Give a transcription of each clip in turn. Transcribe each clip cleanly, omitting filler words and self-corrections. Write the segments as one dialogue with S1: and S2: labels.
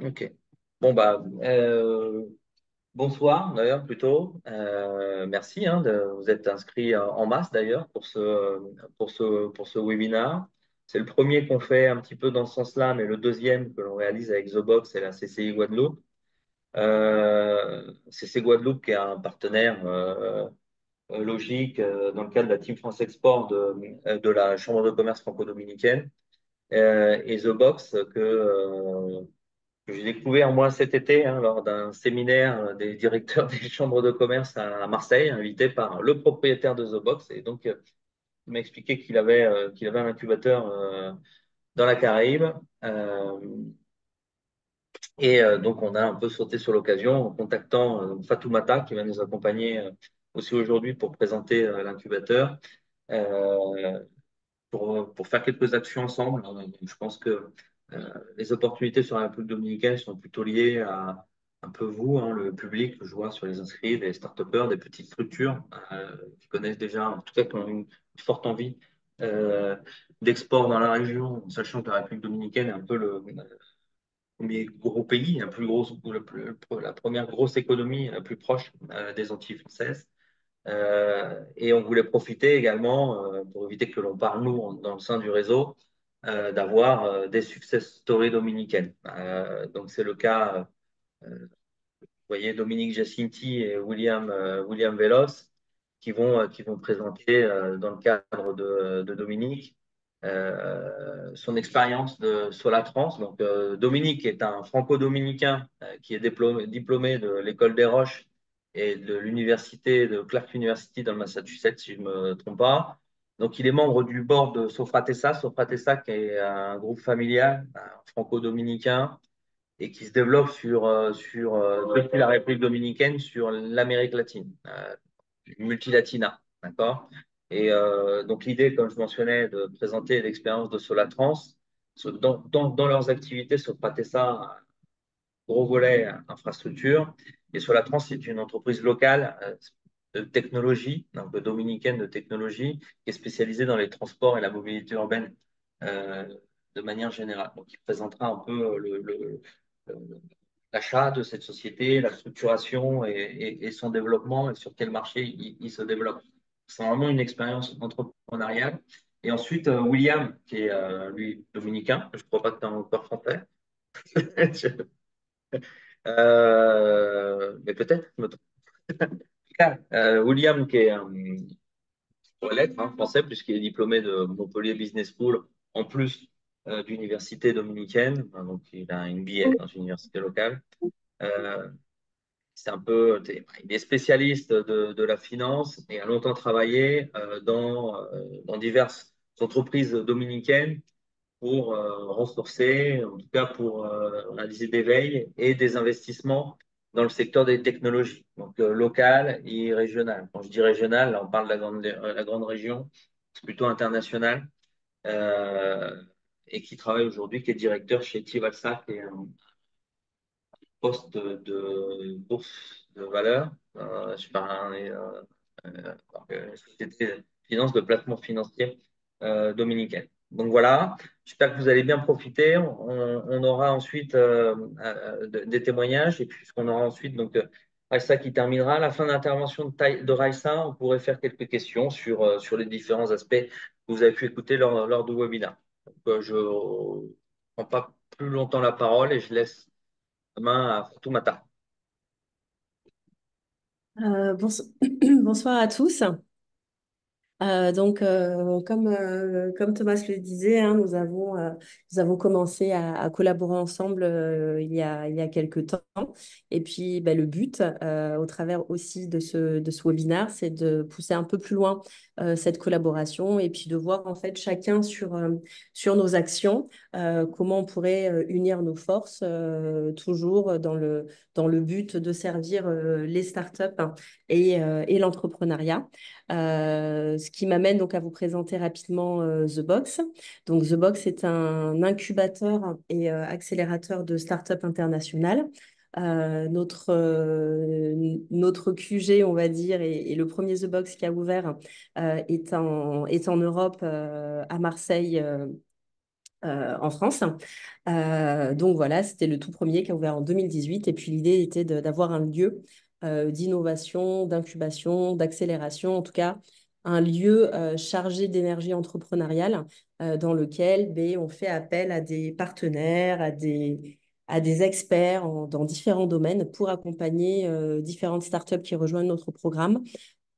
S1: Ok. Bon, bah, bonsoir d'ailleurs plutôt. Merci de vous êtes inscrits en masse d'ailleurs pour ce webinaire. C'est le premier qu'on fait un petit peu dans ce sens-là, mais le deuxième que l'on réalise avec The Box et la CCI Guadeloupe. CC Guadeloupe qui est un partenaire logique dans le cadre de la Team France Export de la Chambre de commerce franco-dominicaine. Et The Box que j'ai découvert moi cet été lors d'un séminaire des directeurs des chambres de commerce à Marseille, invité par le propriétaire de The Box. Et donc, il m'a expliqué qu'il avait un incubateur dans la Caraïbe. Euh, donc, on a un peu sauté sur l'occasion en contactant Fatoumata, qui va nous accompagner aussi aujourd'hui pour présenter l'incubateur, euh, pour faire quelques actions ensemble. Je pense que les opportunités sur la République dominicaine sont plutôt liées à un peu vous, le public, que je vois sur les inscrits, des start-upers, des petites structures qui connaissent déjà, en tout cas qui ont une forte envie euh, d'export dans la région, sachant que la République dominicaine est un peu le premier gros pays, la première grosse économie la plus proche des Antilles françaises. Et on voulait profiter également, pour éviter que l'on parle, nous, dans le sein du réseau, d'avoir des success stories dominicaines. Donc, c'est le cas, vous voyez, Dominique Giacinti et William Velos qui vont présenter dans le cadre de Dominique son expérience de Solatrans. Donc, Dominique est un franco-dominicain qui est diplômé de l'École des Roches et de l'université de Clark University dans le Massachusetts, si je ne me trompe pas. Donc, il est membre du board de Sofratessa. Sofratessa, qui est un groupe familial franco-dominicain et qui se développe depuis la République dominicaine sur l'Amérique latine, multilatina, d'accord? Et donc l'idée, comme je mentionnais, de présenter l'expérience de Solatrans, dans leurs activités, se prêtait ça gros volet infrastructure. Et Solatrans, c'est une entreprise locale de technologie, donc dominicaine de technologie, qui est spécialisée dans les transports et la mobilité urbaine euh, de manière générale. Donc, il présentera un peu l'achat de cette société, la structuration et son développement et sur quel marché il se développe. C'est vraiment une expérience entrepreneuriale. Et ensuite, William, qui est lui dominicain, je ne crois pas que tu es encore français. Mais peut-être, je me trompe. William, qui est pour lettres, français, puisqu'il est diplômé de Montpellier Business School, en plus d'université dominicaine. Donc, il a une BA dans une université locale. Euh, il est spécialiste de la finance et a longtemps travaillé dans diverses entreprises dominicaines pour renforcer, en tout cas pour réaliser des veilles et des investissements dans le secteur des technologies, donc local et régional. Quand je dis régional, là, on parle de la grande région, c'est plutôt international, euh, et qui travaille aujourd'hui, qui est directeur chez Tivalsa, qui est un poste de bourse de valeur, sur société de finance de placement financier dominicaine. Donc voilà, j'espère que vous allez bien profiter. On aura ensuite des témoignages et puis ce qu'on aura ensuite, donc Raissa qui terminera. À la fin de l'intervention de Raissa, on pourrait faire quelques questions sur les différents aspects que vous avez pu écouter lors du webinaire. Donc, je ne prends pas plus longtemps la parole et je laisse la main à Fatoumata.
S2: Bonsoir à tous. Comme Thomas le disait, hein, nous avons commencé à collaborer ensemble il y a quelques temps. Et puis, le but, au travers aussi de ce webinaire, c'est de pousser un peu plus loin cette collaboration et puis de voir en fait chacun sur nos actions, comment on pourrait unir nos forces, toujours dans le but de servir les startups hein, et l'entrepreneuriat. Ce qui m'amène donc à vous présenter rapidement The Box. Donc The Box est un incubateur et accélérateur de start-up internationales. Notre QG, on va dire, et le premier The Box qui a ouvert est en Europe, à Marseille, en France. Donc voilà, c'était le tout premier qui a ouvert en 2018. Et puis l'idée était d'avoir un lieu d'innovation, d'incubation, d'accélération, en tout cas un lieu chargé d'énergie entrepreneuriale dans lequel on fait appel à des partenaires, à des experts dans différents domaines pour accompagner différentes startups qui rejoignent notre programme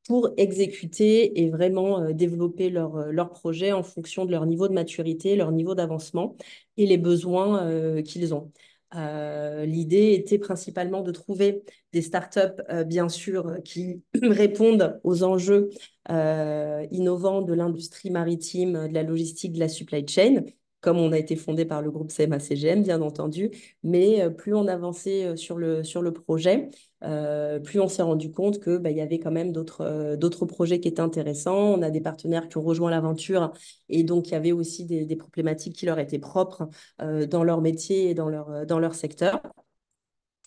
S2: pour exécuter et vraiment développer leur projet en fonction de leur niveau de maturité, leur niveau d'avancement et les besoins qu'ils ont. L'idée était principalement de trouver des startups, bien sûr, qui répondent aux enjeux innovants de l'industrie maritime, de la logistique, de la supply chain, comme on a été fondé par le groupe CMA-CGM, bien entendu. Mais plus on avançait sur le projet, plus on s'est rendu compte que, il y avait quand même d'autres projets qui étaient intéressants. On a des partenaires qui ont rejoint l'aventure et donc il y avait aussi des problématiques qui leur étaient propres dans leur métier et dans leur secteur.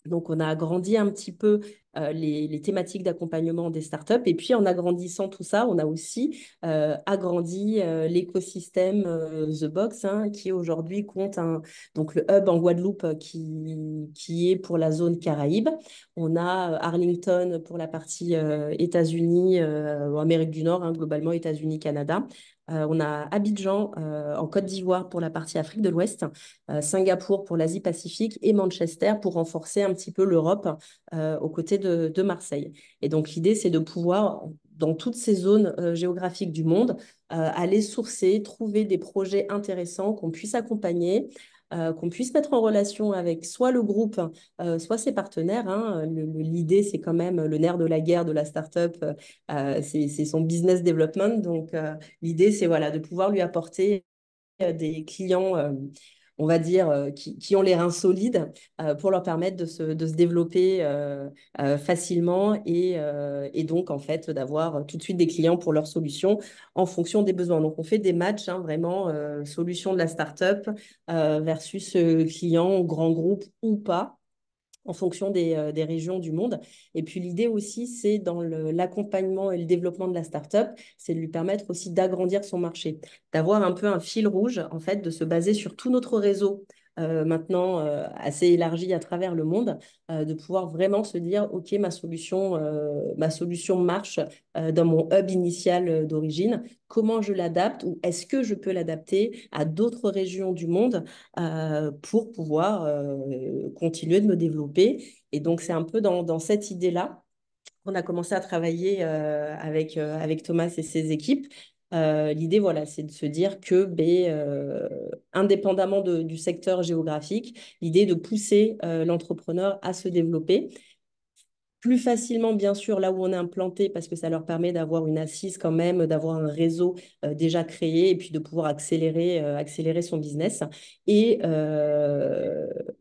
S2: Donc, on a agrandi un petit peu les thématiques d'accompagnement des startups. Et puis, en agrandissant tout ça, on a aussi agrandi l'écosystème The Box, hein, qui aujourd'hui compte donc le hub en Guadeloupe qui est pour la zone Caraïbe. On a Arlington pour la partie États-Unis, ou Amérique du Nord, hein, globalement États-Unis, Canada. On a Abidjan en Côte d'Ivoire pour la partie Afrique de l'Ouest, Singapour pour l'Asie-Pacifique et Manchester pour renforcer un petit peu l'Europe aux côtés de Marseille. Et donc l'idée, c'est de pouvoir, dans toutes ces zones géographiques du monde, aller sourcer, trouver des projets intéressants qu'on puisse accompagner. Qu'on puisse mettre en relation avec soit le groupe, soit ses partenaires, hein. L'idée, c'est quand même le nerf de la guerre de la startup, c'est son business development. Donc, l'idée, c'est voilà, de pouvoir lui apporter des clients, on va dire, qui ont les reins solides pour leur permettre de se développer facilement et donc, en fait, d'avoir tout de suite des clients pour leurs solutions en fonction des besoins. Donc, on fait des matchs, hein, vraiment, solution de la startup versus client, grand groupe ou pas en fonction des régions du monde. Et puis l'idée aussi, c'est dans l'accompagnement et le développement de la startup, c'est de lui permettre aussi d'agrandir son marché, d'avoir un peu un fil rouge, en fait, de se baser sur tout notre réseau. Maintenant assez élargi à travers le monde, de pouvoir vraiment se dire, OK, ma solution marche dans mon hub initial d'origine, comment je l'adapte ou est-ce que je peux l'adapter à d'autres régions du monde pour pouvoir continuer de me développer. Et donc, c'est un peu dans cette idée-là qu'on a commencé à travailler avec Thomas et ses équipes. L'idée, voilà, c'est de se dire que, indépendamment du secteur géographique, l'idée est de pousser l'entrepreneur à se développer plus facilement, bien sûr, là où on est implanté, parce que ça leur permet d'avoir une assise quand même, d'avoir un réseau déjà créé et puis de pouvoir accélérer son business. Et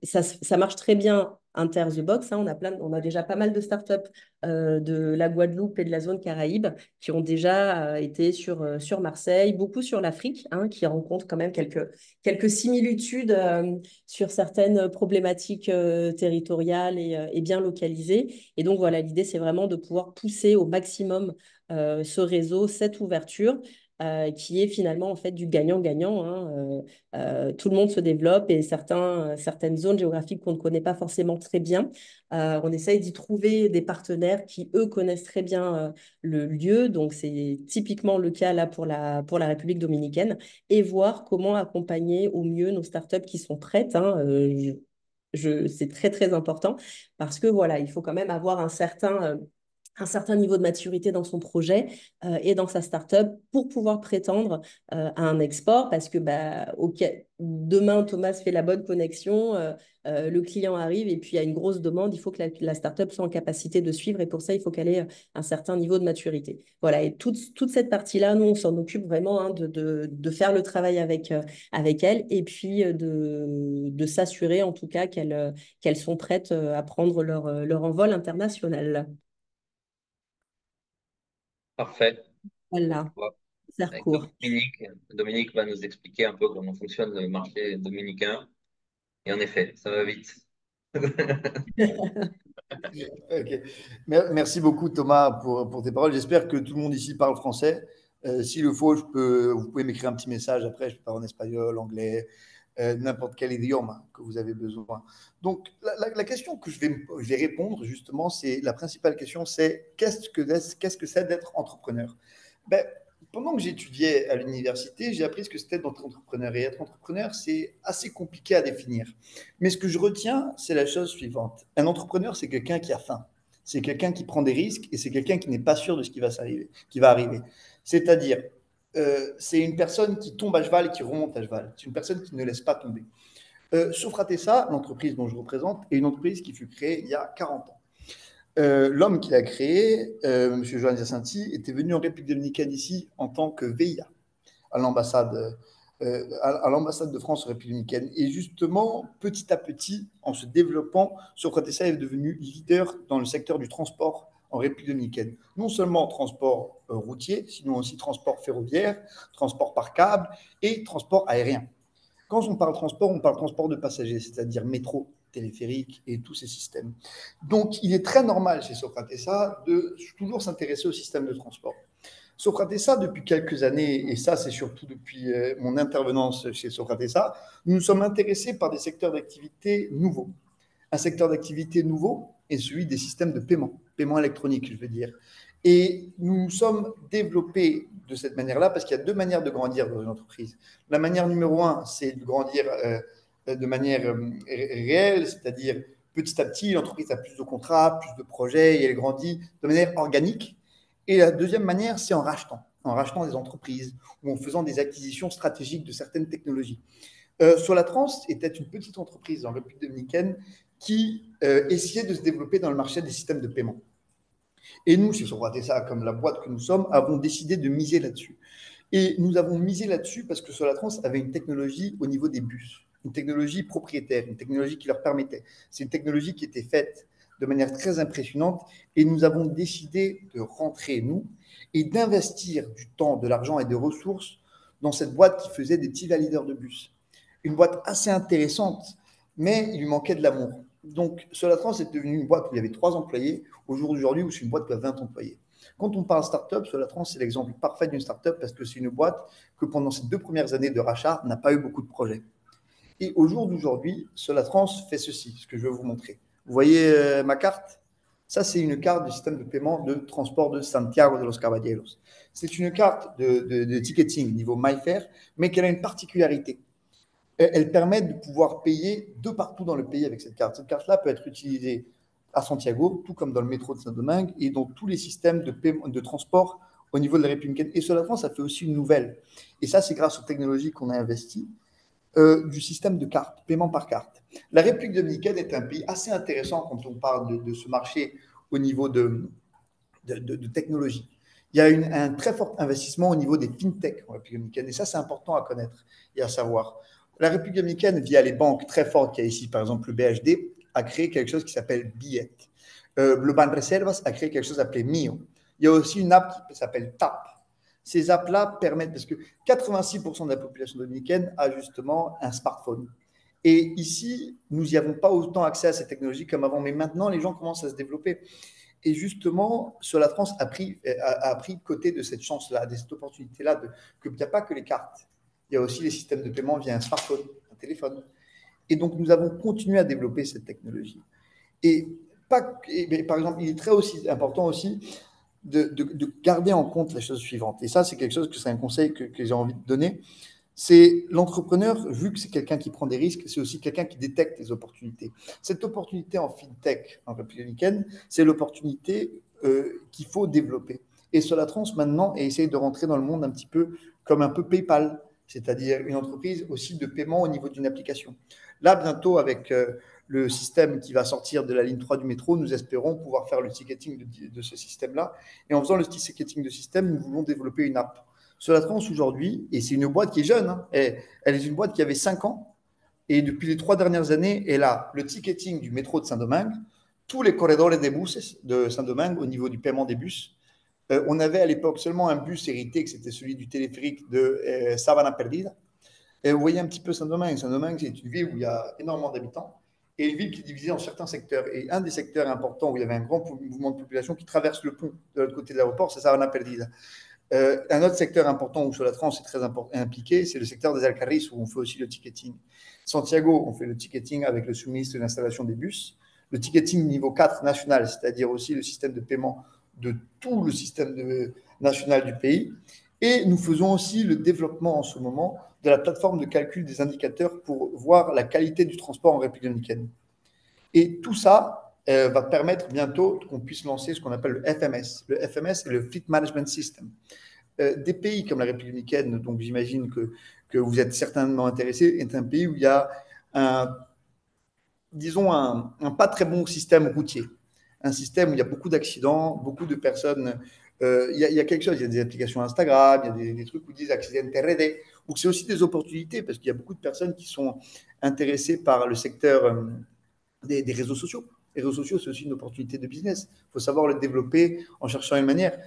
S2: ça marche très bien inter the box, hein. On a déjà pas mal de startups de la Guadeloupe et de la zone Caraïbe qui ont déjà été sur Marseille, beaucoup sur l'Afrique, hein, qui rencontrent quand même quelques similitudes sur certaines problématiques territoriales et bien localisées. Et donc, voilà, l'idée, c'est vraiment de pouvoir pousser au maximum ce réseau, cette ouverture, qui est finalement en fait du gagnant-gagnant, hein. Tout le monde se développe et certaines zones géographiques qu'on ne connaît pas forcément très bien, on essaye d'y trouver des partenaires qui, eux, connaissent très bien le lieu. Donc, c'est typiquement le cas là pour la République dominicaine et voir comment accompagner au mieux nos startups qui sont prêtes, hein. C'est très, très important parce que voilà, il faut quand même avoir un certain niveau de maturité dans son projet et dans sa startup pour pouvoir prétendre à un export parce que ok, demain Thomas fait la bonne connexion, le client arrive et puis il y a une grosse demande, il faut que la startup soit en capacité de suivre et pour ça il faut qu'elle ait un certain niveau de maturité. Voilà, et toute cette partie-là, nous on s'en occupe vraiment, hein, de faire le travail avec elle et puis de s'assurer en tout cas qu'elles sont prêtes à prendre leur envol international.
S1: Parfait. Donc,
S2: Voilà,
S1: tu vois,
S2: faire
S1: avec
S2: court.
S1: Dominique va nous expliquer un peu comment fonctionne le marché dominicain. Et en effet, ça va vite.
S3: Ok. Merci beaucoup Thomas pour tes paroles. J'espère que tout le monde ici parle français. S'il le faut, vous pouvez m'écrire un petit message après, je peux parler en espagnol, anglais, n'importe quel idiome que vous avez besoin. Donc, la question que je vais répondre, justement, c'est la principale question, c'est qu'est-ce que c'est d'être entrepreneur? Ben, pendant que j'étudiais à l'université, j'ai appris ce que c'était d'être entrepreneur. Et être entrepreneur, c'est assez compliqué à définir. Mais ce que je retiens, c'est la chose suivante. Un entrepreneur, c'est quelqu'un qui a faim. C'est quelqu'un qui prend des risques et c'est quelqu'un qui n'est pas sûr de ce qui va arriver. C'est-à-dire, c'est une personne qui tombe à cheval et qui remonte à cheval. C'est une personne qui ne laisse pas tomber. Sofratessa, l'entreprise dont je représente, est une entreprise qui fut créée il y a 40 ans. L'homme qui l'a créé, M. Joan Jacinti, était venu en République dominicaine ici en tant que VIA à l'ambassade de France en République dominicaine. Et justement, petit à petit, en se développant, Socratessa est devenu leader dans le secteur du transport en République dominicaine. Non seulement transport routier, sinon aussi transport ferroviaire, transport par câble et transport aérien. Quand on parle transport de passagers, c'est-à-dire métro, téléphérique et tous ces systèmes. Donc, il est très normal chez Socratessa de toujours s'intéresser au système de transport. Socratessa, depuis quelques années, et ça c'est surtout depuis mon intervenance chez Socratessa, nous nous sommes intéressés par des secteurs d'activité nouveaux. Un secteur d'activité nouveau est celui des systèmes de paiement électronique, je veux dire. Et nous nous sommes développés de cette manière-là parce qu'il y a deux manières de grandir dans une entreprise. La manière numéro un, c'est de grandir de manière réelle, c'est-à-dire petit à petit, l'entreprise a plus de contrats, plus de projets et elle grandit de manière organique. Et la deuxième manière, c'est en rachetant des entreprises ou en faisant des acquisitions stratégiques de certaines technologies. Solatrans était une petite entreprise en République dominicaine qui essayait de se développer dans le marché des systèmes de paiement. Et nous, chez Socratessa, comme la boîte que nous sommes, avons décidé de miser là-dessus. Et nous avons misé là-dessus parce que Solatrans avait une technologie au niveau des bus, une technologie propriétaire, une technologie qui leur permettait. C'est une technologie qui était faite de manière très impressionnante et nous avons décidé de rentrer, nous, et d'investir du temps, de l'argent et des ressources dans cette boîte qui faisait des petits valideurs de bus. Une boîte assez intéressante, mais il lui manquait de l'amour. Donc, Solatrans est devenue une boîte où il y avait 3 employés, au jour d'aujourd'hui où c'est une boîte qui a 20 employés. Quand on parle startup, Solatrans, c'est l'exemple parfait d'une startup parce que c'est une boîte que pendant ces 2 premières années de rachat n'a pas eu beaucoup de projets. Et au jour d'aujourd'hui, Solatrans fait ceci, ce que je vais vous montrer. Vous voyez ma carte? Ça, c'est une carte du système de paiement de transport de Santiago de los Caballeros. C'est une carte de ticketing niveau MyFair, mais qui a une particularité. Elle permet de pouvoir payer de partout dans le pays avec cette carte. Cette carte-là peut être utilisée à Santiago, tout comme dans le métro de Saint-Domingue et dans tous les systèmes de, paiement, de transport au niveau de la République. Et Solatrans, ça fait aussi une nouvelle. Et ça, c'est grâce aux technologies qu'on a investies du système de carte, paiement par carte. La République dominicaine est un pays assez intéressant quand on parle de ce marché au niveau de technologie. Il y a un très fort investissement au niveau des fintech en République dominicaine. Et ça, c'est important à connaître et à savoir. La République dominicaine, via les banques très fortes qu'il y a ici, par exemple le BHD, a créé quelque chose qui s'appelle Billet. Le Banreservas a créé quelque chose appelé Mio. Il y a aussi une app qui s'appelle TAP. Ces apps-là permettent, parce que 86% de la population dominicaine a justement un smartphone. Et ici, nous n'y avons pas autant accès à ces technologies comme avant, mais maintenant, les gens commencent à se développer. Et justement, Solatrans a pris côté de cette chance-là, de cette opportunité-là, qu'il n'y a pas que les cartes. Il y a aussi les systèmes de paiement via un smartphone, un téléphone. Et donc, nous avons continué à développer cette technologie. Et, par exemple, il est très aussi important aussi de garder en compte la chose suivante. Et ça, c'est quelque chose que c'est un conseil que j'ai envie de donner. C'est l'entrepreneur, vu que c'est quelqu'un qui prend des risques, c'est aussi quelqu'un qui détecte les opportunités. Cette opportunité en fintech, en République dominicaine, c'est l'opportunité qu'il faut développer. Et Solatrans, maintenant, essaye de rentrer dans le monde un petit peu comme un peu PayPal, c'est-à-dire une entreprise aussi de paiement au niveau d'une application. Là, bientôt, avec le système qui va sortir de la ligne 3 du métro, nous espérons pouvoir faire le ticketing de ce système-là. Et en faisant le ticketing de système, nous voulons développer une app. Solatrans aujourd'hui, et c'est une boîte qui est jeune, hein, elle est une boîte qui avait 5 ans, et depuis les 3 dernières années, elle a le ticketing du métro de Saint-Domingue, tous les corridors des buses de Saint-Domingue au niveau du paiement des bus. On avait à l'époque seulement un bus hérité, que c'était celui du téléphérique de Sabana Perdida. Et vous voyez un petit peu Saint-Domingue. Saint-Domingue, c'est une ville où il y a énormément d'habitants et une ville qui est divisée en certains secteurs. Et un des secteurs importants où il y avait un grand mouvement de population qui traverse le pont de l'autre côté de l'aéroport, c'est Sabana Perdida. Un autre secteur important où Solatran est très impliqué, c'est le secteur des Alcarris, où on fait aussi le ticketing. Santiago, on fait le ticketing avec le suministre et l'installation des bus. Le ticketing niveau 4 national, c'est-à-dire aussi le système de paiement de tout le système national du pays. Et nous faisons aussi le développement en ce moment de la plateforme de calcul des indicateurs pour voir la qualité du transport en République dominicaine. Et tout ça va permettre bientôt qu'on puisse lancer ce qu'on appelle le FMS. Le FMS, c'est le Fleet Management System. Des pays comme la République dominicaine, donc j'imagine que vous êtes certainement intéressé, est un pays où il y a disons, un pas très bon système routier. Un système où il y a beaucoup d'accidents, beaucoup de personnes. Il y a quelque chose, il y a des applications Instagram, il y a des trucs où ils disent accident RD, ou c'est aussi des opportunités, parce qu'il y a beaucoup de personnes qui sont intéressées par le secteur des réseaux sociaux. Les réseaux sociaux, c'est aussi une opportunité de business. Il faut savoir le développer en cherchant une manière.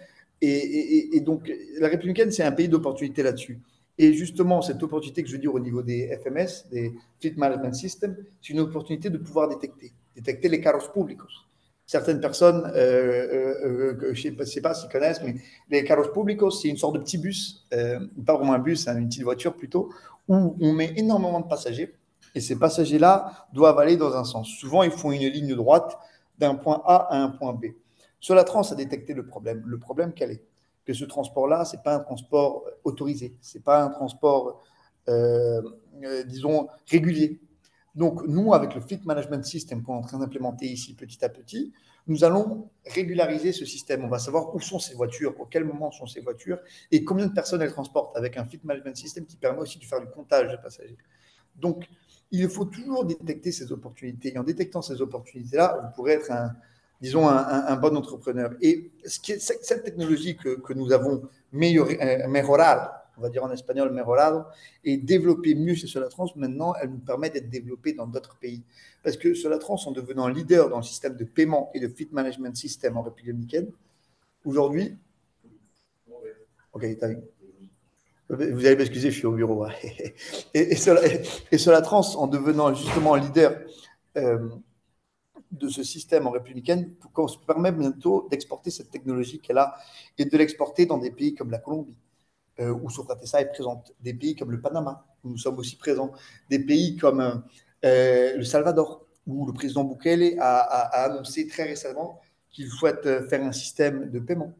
S3: Et donc, la Républicaine, c'est un pays d'opportunités là-dessus. Et justement, cette opportunité que je veux dire au niveau des FMS, des Fleet Management Systems, c'est une opportunité de pouvoir détecter les carros públicos. Certaines personnes, je ne sais pas s'ils connaissent, mais les carros públicos, c'est une sorte de petit bus, pas vraiment un bus, hein, une petite voiture plutôt, où on met énormément de passagers et ces passagers-là doivent aller dans un sens. Souvent, ils font une ligne droite d'un point A à un point B. Solatran a détecté le problème. Le problème, quel est? Que ce transport-là, ce n'est pas un transport autorisé, ce n'est pas un transport, disons, régulier. Donc, nous, avec le Fleet Management System qu'on est en train d'implémenter ici petit à petit, nous allons régulariser ce système. On va savoir où sont ces voitures, à quel moment sont ces voitures et combien de personnes elles transportent avec un Fleet Management System qui permet aussi de faire du comptage de passagers. Donc, il faut toujours détecter ces opportunités. Et en détectant ces opportunités-là, vous pourrez être disons, un bon entrepreneur. Et cette technologie que nous avons mejorado, on va dire en espagnol mejorado, et développée mieux chez Solatrans, maintenant, elle nous permet d'être développée dans d'autres pays. Parce que Solatrans, en devenant leader dans le système de paiement et de fleet management system en République dominicaine, aujourd'hui, ok, t'as vu. Vous allez m'excuser, je suis au bureau. Et Solatrans, en devenant justement leader de ce système en républicaine, qu'on se permet bientôt d'exporter cette technologie qu'elle a et de l'exporter dans des pays comme la Colombie, où Socratesa est présente, des pays comme le Panama, où nous sommes aussi présents, des pays comme le Salvador, où le président Bukele a annoncé très récemment qu'il souhaite faire un système de paiement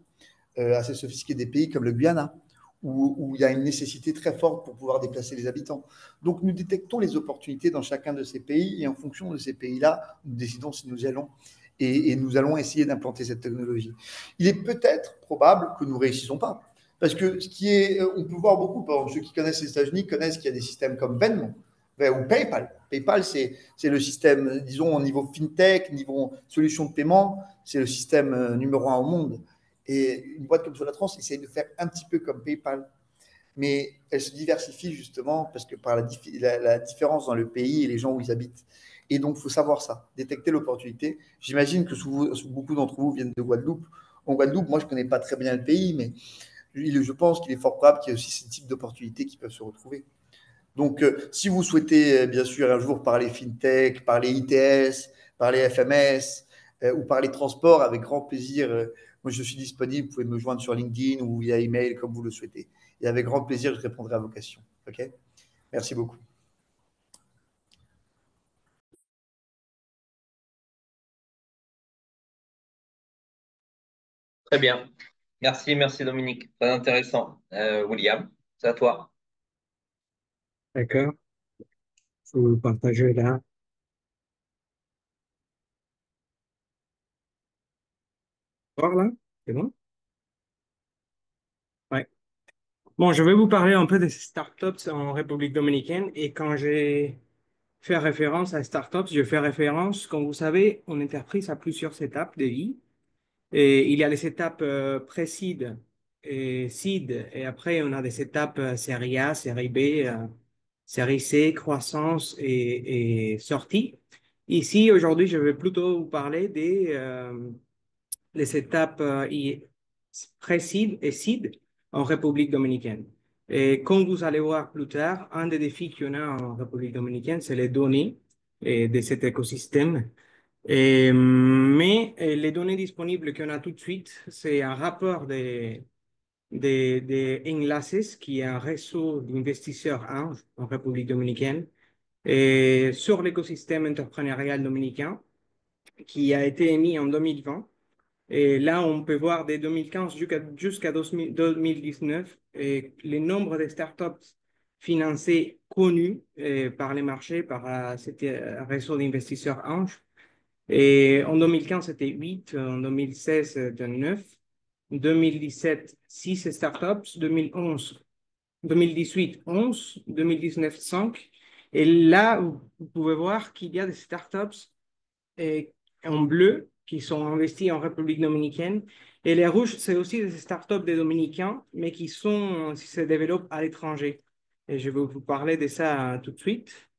S3: assez sophistiqué, des pays comme le Guyana, où il y a une nécessité très forte pour pouvoir déplacer les habitants. Donc nous détectons les opportunités dans chacun de ces pays et en fonction de ces pays-là, nous décidons si nous y allons et nous allons essayer d'implanter cette technologie. Il est peut-être probable que nous ne réussissons pas. Parce que ce qui est, on peut voir beaucoup, par exemple, ceux qui connaissent les États-Unis connaissent qu'il y a des systèmes comme Venmo ou PayPal. PayPal, c'est le système, disons, au niveau fintech, niveau solution de paiement, c'est le système numéro un au monde. Et une boîte comme Solatrans essaie de faire un petit peu comme PayPal, mais elle se diversifie justement parce que par la différence dans le pays et les gens où ils habitent. Et donc, il faut savoir ça, détecter l'opportunité. J'imagine que beaucoup d'entre vous viennent de Guadeloupe. En Guadeloupe, moi, je ne connais pas très bien le pays, mais je pense qu'il est fort probable qu'il y ait aussi ce type d'opportunités qui peuvent se retrouver. Donc, si vous souhaitez, bien sûr, un jour parler fintech, parler ITS, parler FMS ou parler transport, avec grand plaisir, moi, je suis disponible. Vous pouvez me joindre sur LinkedIn ou via email, comme vous le souhaitez. Et avec grand plaisir, je répondrai à vos questions. OK? Merci beaucoup.
S1: Très bien. Merci Dominique. Très intéressant. William, c'est à toi.
S4: D'accord. Je vais vous partager là. Voilà, c'est bon? Ouais. Bon, je vais vous parler un peu des startups en République dominicaine. Et quand j'ai fait référence à startups, je fais référence, comme vous savez, on est pris à plusieurs étapes de vie. Et il y a les étapes pré-seed et seed. Et après, on a des étapes série A, série B, série C, croissance et sortie. Ici, aujourd'hui, je vais plutôt vous parler des étapes pré-seed et seed en République dominicaine. Et comme vous allez voir plus tard, un des défis qu'on a en République dominicaine, c'est les données de cet écosystème. Mais les données disponibles qu'on a tout de suite, c'est un rapport de Enlaces, qui est un réseau d'investisseurs anges en République dominicaine, et sur l'écosystème entrepreneurial dominicain, qui a été émis en 2020. Et là, on peut voir dès 2015 jusqu'à 2019 le nombre de startups financées connues par les marchés, par ce réseau d'investisseurs anges. Et en 2015, c'était 8, en 2016, c'était 9, 2017, 6 startups, 2018, 11, 2019, 5. Et là, vous pouvez voir qu'il y a des startups et en bleu qui sont investis en République dominicaine. Et les rouges, c'est aussi des startups des Dominicains, mais qui se développent à l'étranger. Et je vais vous parler de ça tout de suite.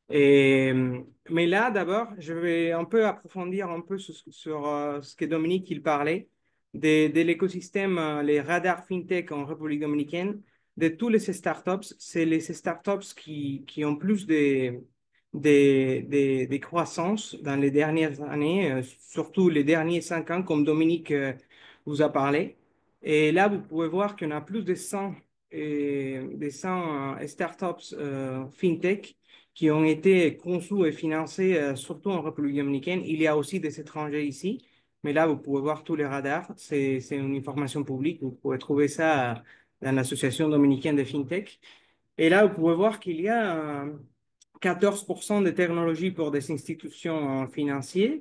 S4: Et, mais là, d'abord, je vais un peu approfondir un peu sur ce que Dominique il parlait de l'écosystème, les radars fintech en République dominicaine, de tous les startups. C'est les startups qui ont plus des croissances dans les dernières années, surtout les derniers 5 ans, comme Dominique vous a parlé. Et là, vous pouvez voir qu'il y en a plus de 100, des 100 startups fintech qui ont été conçus et financés surtout en République dominicaine. Il y a aussi des étrangers ici, mais là, vous pouvez voir tous les radars. C'est une information publique. Vous pouvez trouver ça dans l'Association dominicaine de FinTech. Et là, vous pouvez voir qu'il y a 14% de technologies pour des institutions financières,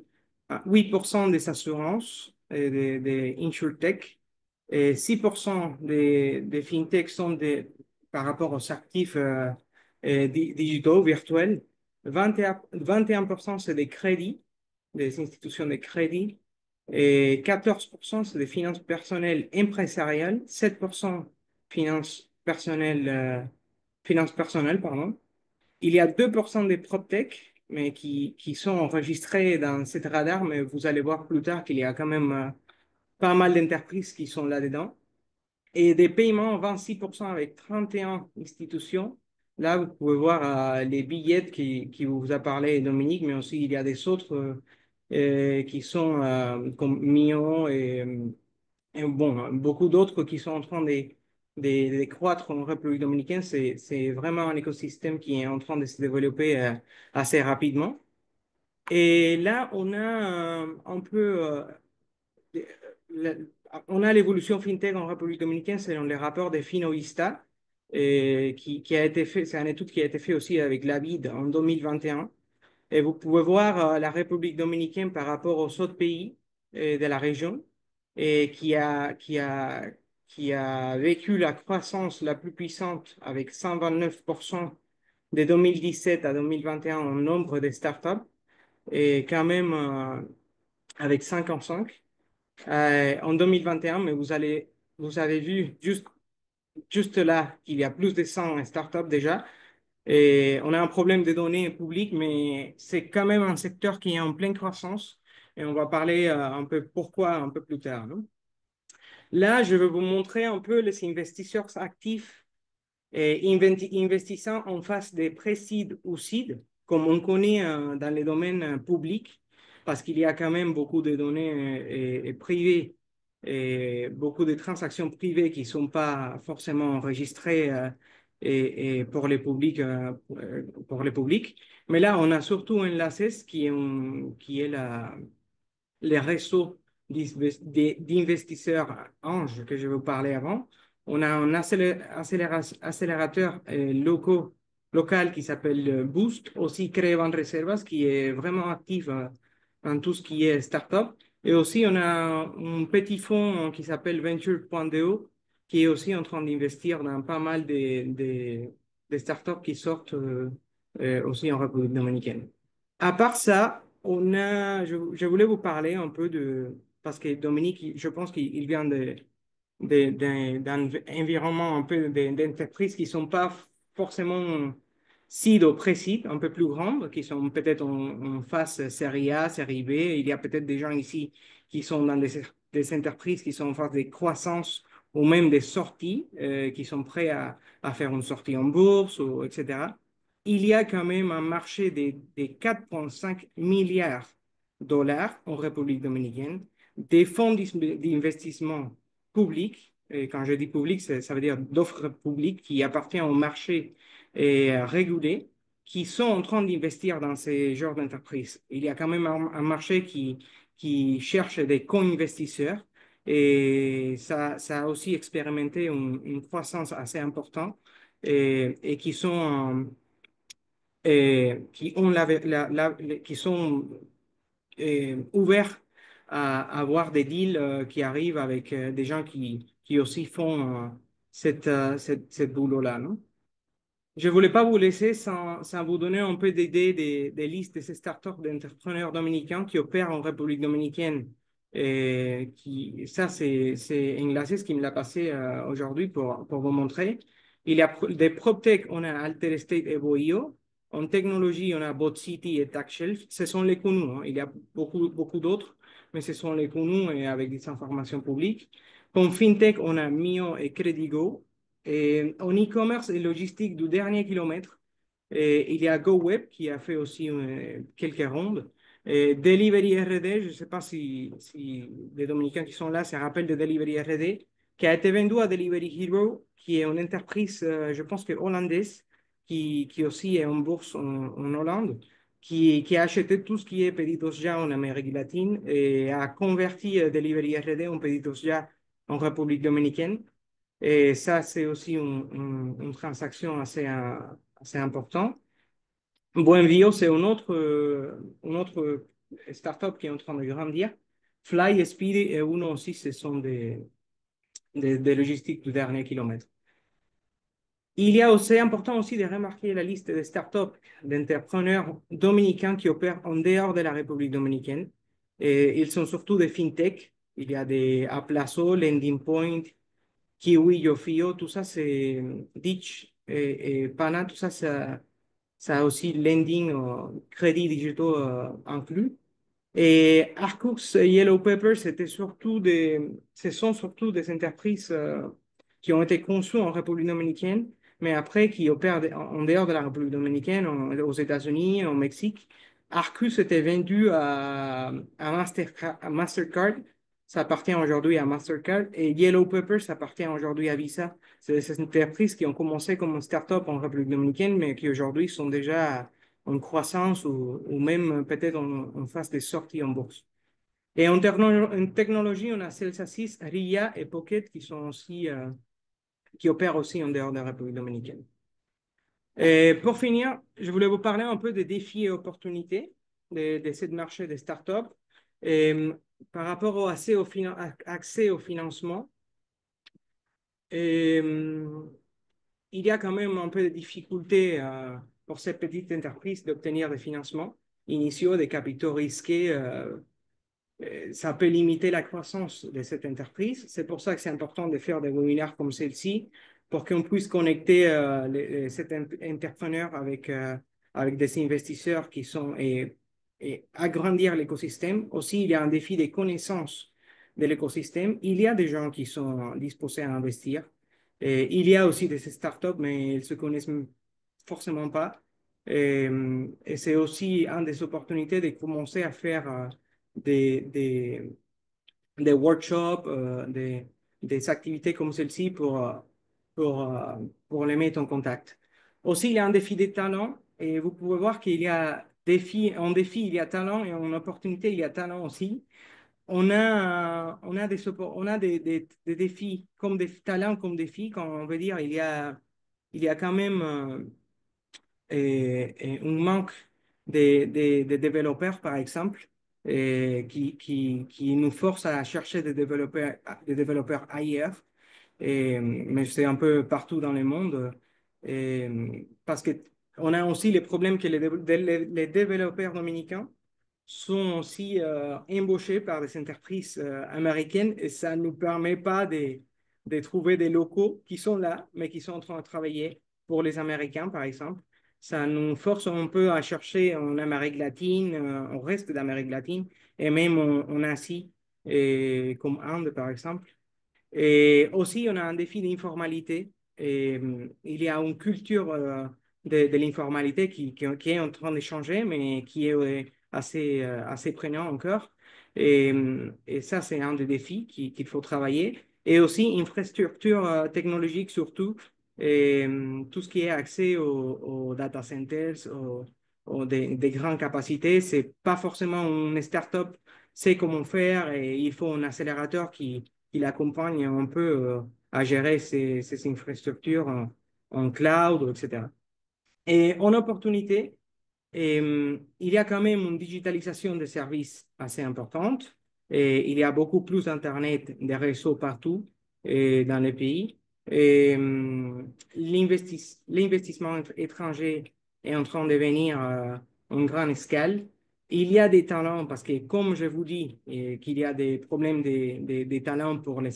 S4: 8% des assurances et des InsurTech, et 6% des FinTech sont par rapport aux actifs digitaux, virtuels. 21% c'est des crédits, des institutions de crédit. Et 14% c'est des finances personnelles empresariales. 7% finances personnelles, pardon. Il y a 2% des PropTech, mais qui sont enregistrés dans cette radar, mais vous allez voir plus tard qu'il y a quand même pas mal d'entreprises qui sont là-dedans. Et des paiements, 26% avec 31 institutions. Là, vous pouvez voir les billets qui vous a parlé Dominique, mais aussi il y a des autres qui sont comme Mio et bon, beaucoup d'autres qui sont en train de croître en République dominicaine. C'est vraiment un écosystème qui est en train de se développer assez rapidement. Et là, on a un peu le- on a l'évolution fintech en République dominicaine selon les rapports de Finovista, qui a été fait, c'est une étude qui a été faite aussi avec la BID en 2021. Et vous pouvez voir la République dominicaine par rapport aux autres pays de la région et qui a vécu la croissance la plus puissante avec 129% de 2017 à 2021 en nombre de startups et quand même avec 55 en 2021, mais vous avez vu juste là qu'il y a plus de 100 startups déjà. Et on a un problème de données publiques, mais c'est quand même un secteur qui est en pleine croissance. Et on va parler un peu pourquoi un peu plus tard, non? Là, je vais vous montrer un peu les investisseurs actifs et investissant en phase de pré-seed ou seed, comme on connaît dans les domaines publics, parce qu'il y a quand même beaucoup de données privées et beaucoup de transactions privées qui ne sont pas forcément enregistrées et pour les publics, pour les publics. Mais là, on a surtout un LACES qui est les réseaux d'investisseurs anges que je vous parlais avant. On a un accélérateur local qui s'appelle Boost, aussi créé en Reservas, qui est vraiment actif dans tout ce qui est startup. Et aussi, on a un petit fonds qui s'appelle Venture.do, qui est aussi en train d'investir dans pas mal de startups qui sortent aussi en République dominicaine. À part ça, je voulais vous parler un peu parce que Dominique, je pense qu'il vient d'un environnement un peu d'entreprises qui ne sont pas forcément seed ou pré-seed, un peu plus grandes, qui sont peut-être en phase série A, série B. Il y a peut-être des gens ici qui sont dans des entreprises qui sont en phase de croissance ou même des sorties, qui sont prêts à faire une sortie en bourse, etc. Il y a quand même un marché de 4,5 milliards de dollars en République dominicaine, des fonds d'investissement publics Et quand je dis public, ça veut dire d'offres publiques qui appartiennent au marché régulé, qui sont en train d'investir dans ces genres d'entreprises. Il y a quand même un marché qui cherche des co-investisseurs et ça a aussi expérimenté une croissance assez importante et qui sont, qui ont qui sont ouverts à avoir des deals qui arrivent avec des gens qui aussi font cette boulot-là, non? Je ne voulais pas vous laisser sans vous donner un peu d'idées des listes de ces startups d'entrepreneurs dominicains qui opèrent en République dominicaine. Et ça, c'est Enlaces qui me l'a passé aujourd'hui pour vous montrer. Il y a des PropTech, on a Alter State et Boio. En technologie, on a BotCity et TaxShelf. Ce sont les connus, hein. Il y a beaucoup d'autres, mais ce sont les connus et avec des informations publiques. Comme FinTech, on a Mio et Credigo. Et en e-commerce et logistique du dernier kilomètre, il y a GoWeb qui a fait aussi quelques rondes. Et Delivery RD, je ne sais pas si les Dominicains qui sont là se rappellent de Delivery RD, qui a été vendu à Delivery Hero, qui est une entreprise, je pense que hollandaise, qui aussi est en bourse en Hollande, qui a acheté tout ce qui est Pedidos Ya en Amérique latine et a converti Delivery RD en Pedidos Ya en République dominicaine. Et ça, c'est aussi une transaction assez importante. Buenvio, c'est une autre startup qui est en train de grandir. Fly et Speedy et Uno aussi, ce sont des logistiques du dernier kilomètre. Il y a aussi important aussi de remarquer la liste des startups d'entrepreneurs dominicains qui opèrent en dehors de la République dominicaine. Et ils sont surtout des fintech. Il y a des Aplazo, Lending Point, Kiwi, Yofio, tout ça, c'est Ditch et Pana, tout ça, ça a aussi lending, crédit digitaux inclus. Et Arcux et Yellow Pepper, ce sont surtout des entreprises qui ont été conçues en République dominicaine, mais après qui opèrent en dehors de la République dominicaine, aux États-Unis, au Mexique. Arcus était vendu à Mastercard, ça appartient aujourd'hui à Mastercard, et Yellow Pepper, ça appartient aujourd'hui à Visa. C'est des entreprises qui ont commencé comme une start-up en République dominicaine, mais qui aujourd'hui sont déjà en croissance ou même peut-être en phase de sortie en bourse. Et en technologie, on a Celsasys, RIA et Pocket qui sont aussi, qui opèrent aussi en dehors de la République dominicaine. Et pour finir, je voulais vous parler un peu des défis et opportunités de ce marché des startups et, par rapport au accès au financement. Et, il y a quand même un peu de difficultés pour ces petites entreprises d'obtenir des financements initiaux, des capitaux risqués. Ça peut limiter la croissance de cette entreprise. C'est pour ça que c'est important de faire des webinaires comme celle-ci pour qu'on puisse connecter cet entrepreneur avec des investisseurs qui sont et agrandir l'écosystème. Aussi, il y a un défi de connaissance de l'écosystème. Il y a des gens qui sont disposés à investir. Et il y a aussi des startups, mais ils ne se connaissent forcément pas. Et c'est aussi une des opportunités de commencer à faire des, des, des workshops, des activités comme celle-ci pour les mettre en contact. Aussi, il y a un défi des talents et vous pouvez voir qu'il y a en défi, il y a talent et en opportunité, il y a talent aussi. On a des défis comme des talents comme défis, quand on veut dire, il y a quand même un manque de développeurs, par exemple, qui nous force à chercher des développeurs ailleurs. Mais c'est un peu partout dans le monde. Parce qu'on a aussi les problèmes que les développeurs dominicains sont aussi embauchés par des entreprises américaines et ça ne nous permet pas de trouver des locaux qui sont là, mais qui sont en train de travailler pour les Américains, par exemple. Ça nous force un peu à chercher en Amérique latine, au reste d'Amérique latine, et même en Asie, comme Inde, par exemple. Et aussi, on a un défi d'informalité. Et il y a une culture de l'informalité qui est en train de changer, mais qui est assez prégnant encore. Et ça, c'est un des défis qu'il faut travailler. et aussi infrastructure technologique surtout, et tout ce qui est accès aux data centers, des grandes capacités. C'est pas forcément une start-up sait comment faire et il faut un accélérateur qui l'accompagne un peu à gérer ces infrastructures en cloud, etc. Et en opportunité, il y a quand même une digitalisation des services assez importante. Et il y a beaucoup plus d'Internet, des réseaux partout dans les pays. Et l'investissement étranger est en train de venir en grande escale. Il y a des talents parce que, comme je vous dis, qu'il y a des problèmes des talents pour les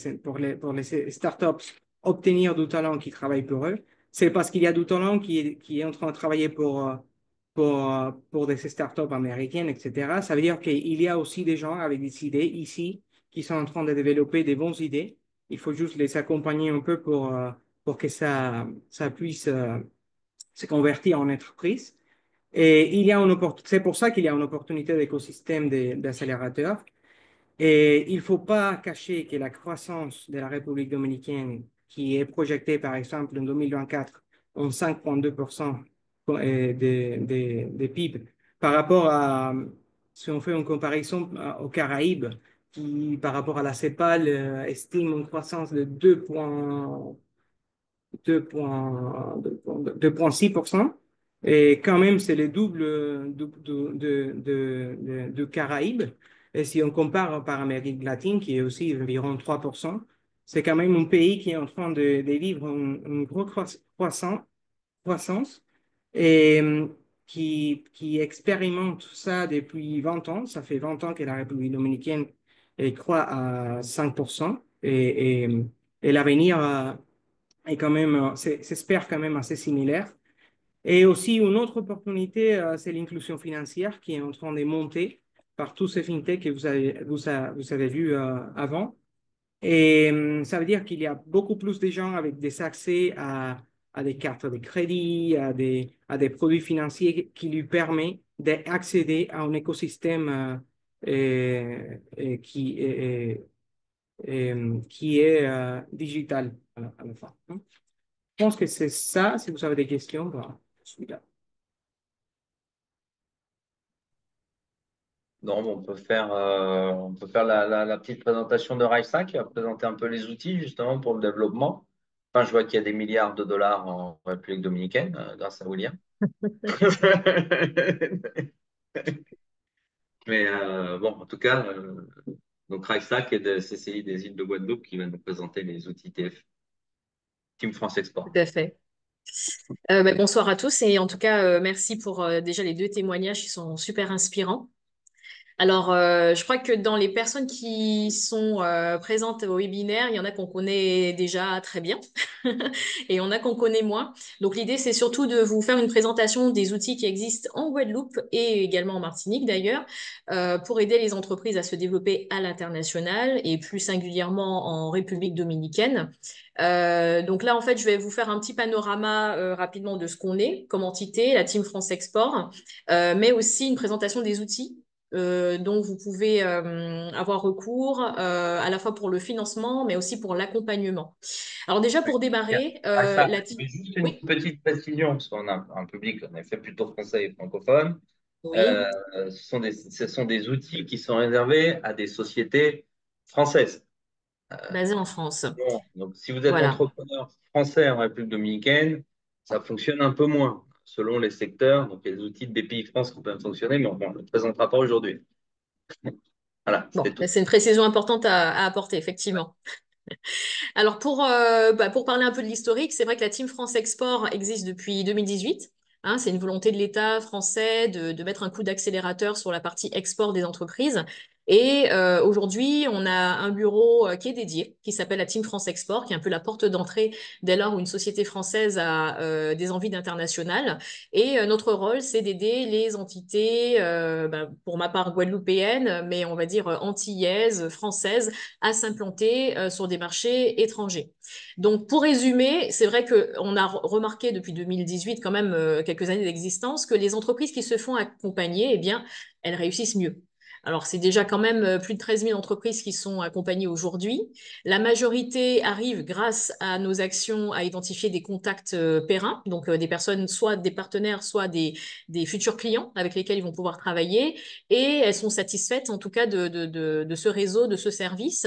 S4: startups obtenir du talent qui travaille pour eux. C'est parce qu'il y a du talent qui est en train de travailler pour des startups américaines, etc. Ça veut dire qu'il y a aussi des gens avec des idées ici qui sont en train de développer des bonnes idées. Il faut juste les accompagner un peu pour que ça puisse se convertir en entreprise. Et c'est pour ça qu'il y a une opportunité d'écosystème d'accélérateurs. Et il ne faut pas cacher que la croissance de la République dominicaine, qui est projetée par exemple en 2024 en 5,2% des PIB, par rapport à, si on fait une comparaison aux Caraïbes, qui par rapport à la CEPAL estime une croissance de 2,6%. Et quand même, c'est le double de Caraïbes. Et si on compare par Amérique latine, qui est aussi environ 3%, c'est quand même un pays qui est en train de vivre une grosse croissance et qui expérimente ça depuis 20 ans. Ça fait 20 ans que la République dominicaine croît à 5%. Et l'avenir est quand même, s'espère quand même assez similaire. Et aussi, une autre opportunité, c'est l'inclusion financière qui est en train de monter par tous ces fintechs que vous avez vus avant. Et ça veut dire qu'il y a beaucoup plus de gens avec des accès à des cartes de crédit, à des produits financiers qui lui permettent d'accéder à un écosystème qui est digital à la fin. Je pense que c'est ça. Si vous avez des questions, ben, je suis là.
S1: Non, mais on peut faire la petite présentation de RiseHack, qui va présenter un peu les outils justement pour le développement. Enfin, je vois qu'il y a des milliards de dollars en République dominicaine grâce à William. Mais bon, en tout cas, donc RiseHack est de CCI des îles de Guadeloupe qui va nous présenter les outils TF, Team France Export.
S5: Tout à fait. Bonsoir à tous et en tout cas, merci pour déjà les deux témoignages qui sont super inspirants. Alors, je crois que dans les personnes qui sont présentes au webinaire, il y en a qu'on connaît déjà très bien et il y en a qu'on connaît moins. Donc, l'idée, c'est surtout de vous faire une présentation des outils qui existent en Guadeloupe et également en Martinique d'ailleurs, pour aider les entreprises à se développer à l'international et plus singulièrement en République dominicaine. Donc là, en fait, je vais vous faire un petit panorama rapidement de ce qu'on est comme entité, la Team France Export, mais aussi une présentation des outils dont vous pouvez avoir recours à la fois pour le financement, mais aussi pour l'accompagnement. Alors déjà, pour démarrer, la team...
S1: Mais juste une
S5: Oui,
S1: petite précision, parce qu'on a un public, en effet, plutôt français et francophone.
S5: oui,
S1: Ce sont des outils qui sont réservés à des sociétés françaises.
S5: basé en France.
S1: Bon, donc, si vous êtes
S5: Voilà.
S1: entrepreneur français en République dominicaine, ça fonctionne un peu moins selon les secteurs. Donc, il y a des outils de BPI France qui peuvent fonctionner, mais bon, on ne le présentera pas aujourd'hui. Voilà,
S5: Bon,
S1: c'est tout.
S5: c'est une précision importante à apporter, effectivement. Alors pour parler un peu de l'historique, c'est vrai que la Team France Export existe depuis 2018. Hein, c'est une volonté de l'État français de mettre un coup d'accélérateur sur la partie export des entreprises. Et aujourd'hui, on a un bureau qui est dédié, qui s'appelle la Team France Export, qui est un peu la porte d'entrée dès lors où une société française a des envies d'international. Et notre rôle, c'est d'aider les entités, pour ma part guadeloupéennes, mais on va dire antillaises, françaises, à s'implanter sur des marchés étrangers. Donc, pour résumer, c'est vrai qu'on a remarqué depuis 2018, quand même quelques années d'existence, que les entreprises qui se font accompagner, eh bien, elles réussissent mieux. Alors, c'est déjà quand même plus de 13 000 entreprises qui sont accompagnées aujourd'hui. La majorité arrive grâce à nos actions à identifier des contacts périns, donc des personnes, soit des partenaires, soit des futurs clients avec lesquels ils vont pouvoir travailler. Et elles sont satisfaites, en tout cas, de ce réseau, de ce service.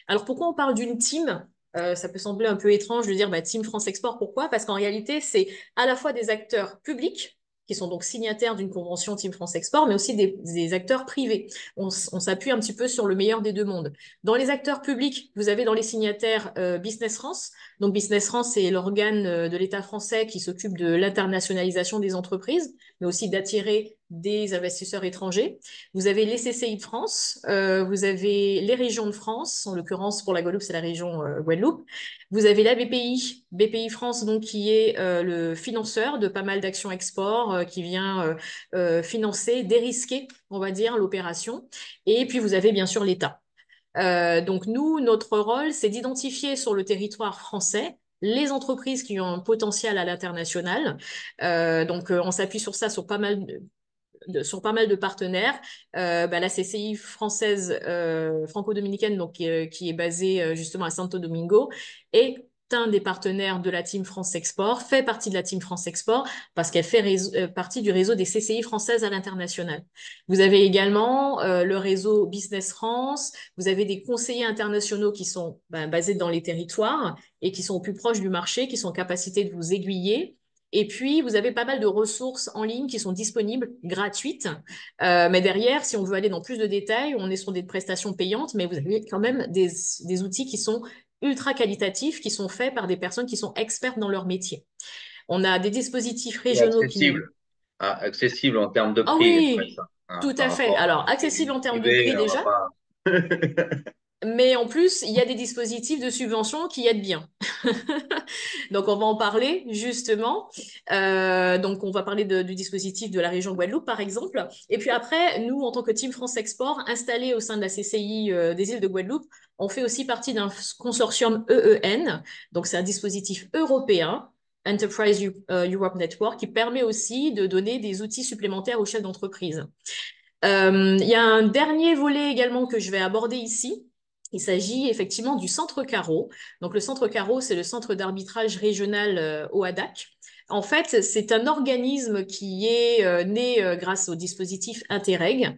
S5: Alors, pourquoi on parle d'une team? Ça peut sembler un peu étrange de dire bah, Team France Export. Pourquoi? Parce qu'en réalité, c'est à la fois des acteurs publics qui sont donc signataires d'une convention Team France Export, mais aussi des acteurs privés. On s'appuie un petit peu sur le meilleur des deux mondes. Dans les acteurs publics, vous avez dans les signataires Business France. Donc Business France, c'est l'organe de l'État français qui s'occupe de l'internationalisation des entreprises, mais aussi d'attirer des investisseurs étrangers. Vous avez les CCI de France, vous avez les régions de France, en l'occurrence pour la Guadeloupe, c'est la région Guadeloupe. Vous avez la BPI, BPI France, donc qui est le financeur de pas mal d'actions export, qui vient financer, dérisquer, on va dire, l'opération. Et puis vous avez bien sûr l'État. Donc nous, notre rôle, c'est d'identifier sur le territoire français les entreprises qui ont un potentiel à l'international. On s'appuie sur ça sur pas mal de partenaires. La CCI française franco-dominicaine, donc qui est basée justement à Santo Domingo, est un des partenaires de la Team France Export, fait partie de la Team France Export parce qu'elle fait partie du réseau des CCI françaises à l'international. Vous avez également le réseau Business France, vous avez des conseillers internationaux qui sont basés dans les territoires et qui sont au plus proche du marché, qui sont en capacité de vous aiguiller. Et puis, vous avez pas mal de ressources en ligne qui sont disponibles, gratuites. Mais derrière, si on veut aller dans plus de détails, on est sur des prestations payantes, mais vous avez quand même des outils qui sont ultra qualitatifs, qui sont faits par des personnes qui sont expertes dans leur métier. On a des dispositifs
S1: Et
S5: régionaux qui nous...
S1: accessible. Ah, accessible en termes de
S5: Ah
S1: prix, après
S5: oui,
S1: ça. Hein,
S5: tout
S1: par
S5: à fait.
S1: rapport
S5: Alors,
S1: à
S5: accessible
S1: une
S5: en termes de
S1: privée,
S5: prix
S1: on va
S5: déjà,
S1: pas.
S5: mais en plus, il y a des dispositifs de subvention qui aident bien. Donc, on va en parler justement. Donc, on va parler du dispositif de la région Guadeloupe, par exemple. Et puis après, nous, en tant que Team France Export, installés au sein de la CCI des îles de Guadeloupe, on fait aussi partie d'un consortium EEN. Donc, c'est un dispositif européen, Enterprise Europe Network, qui permet aussi de donner des outils supplémentaires aux chefs d'entreprise. Il y a un dernier volet également que je vais aborder ici. Il s'agit effectivement du Centre Carreau. Donc, le Centre Carreau, c'est le centre d'arbitrage régional OADAC. En fait, c'est un organisme qui est né grâce au dispositif Interreg,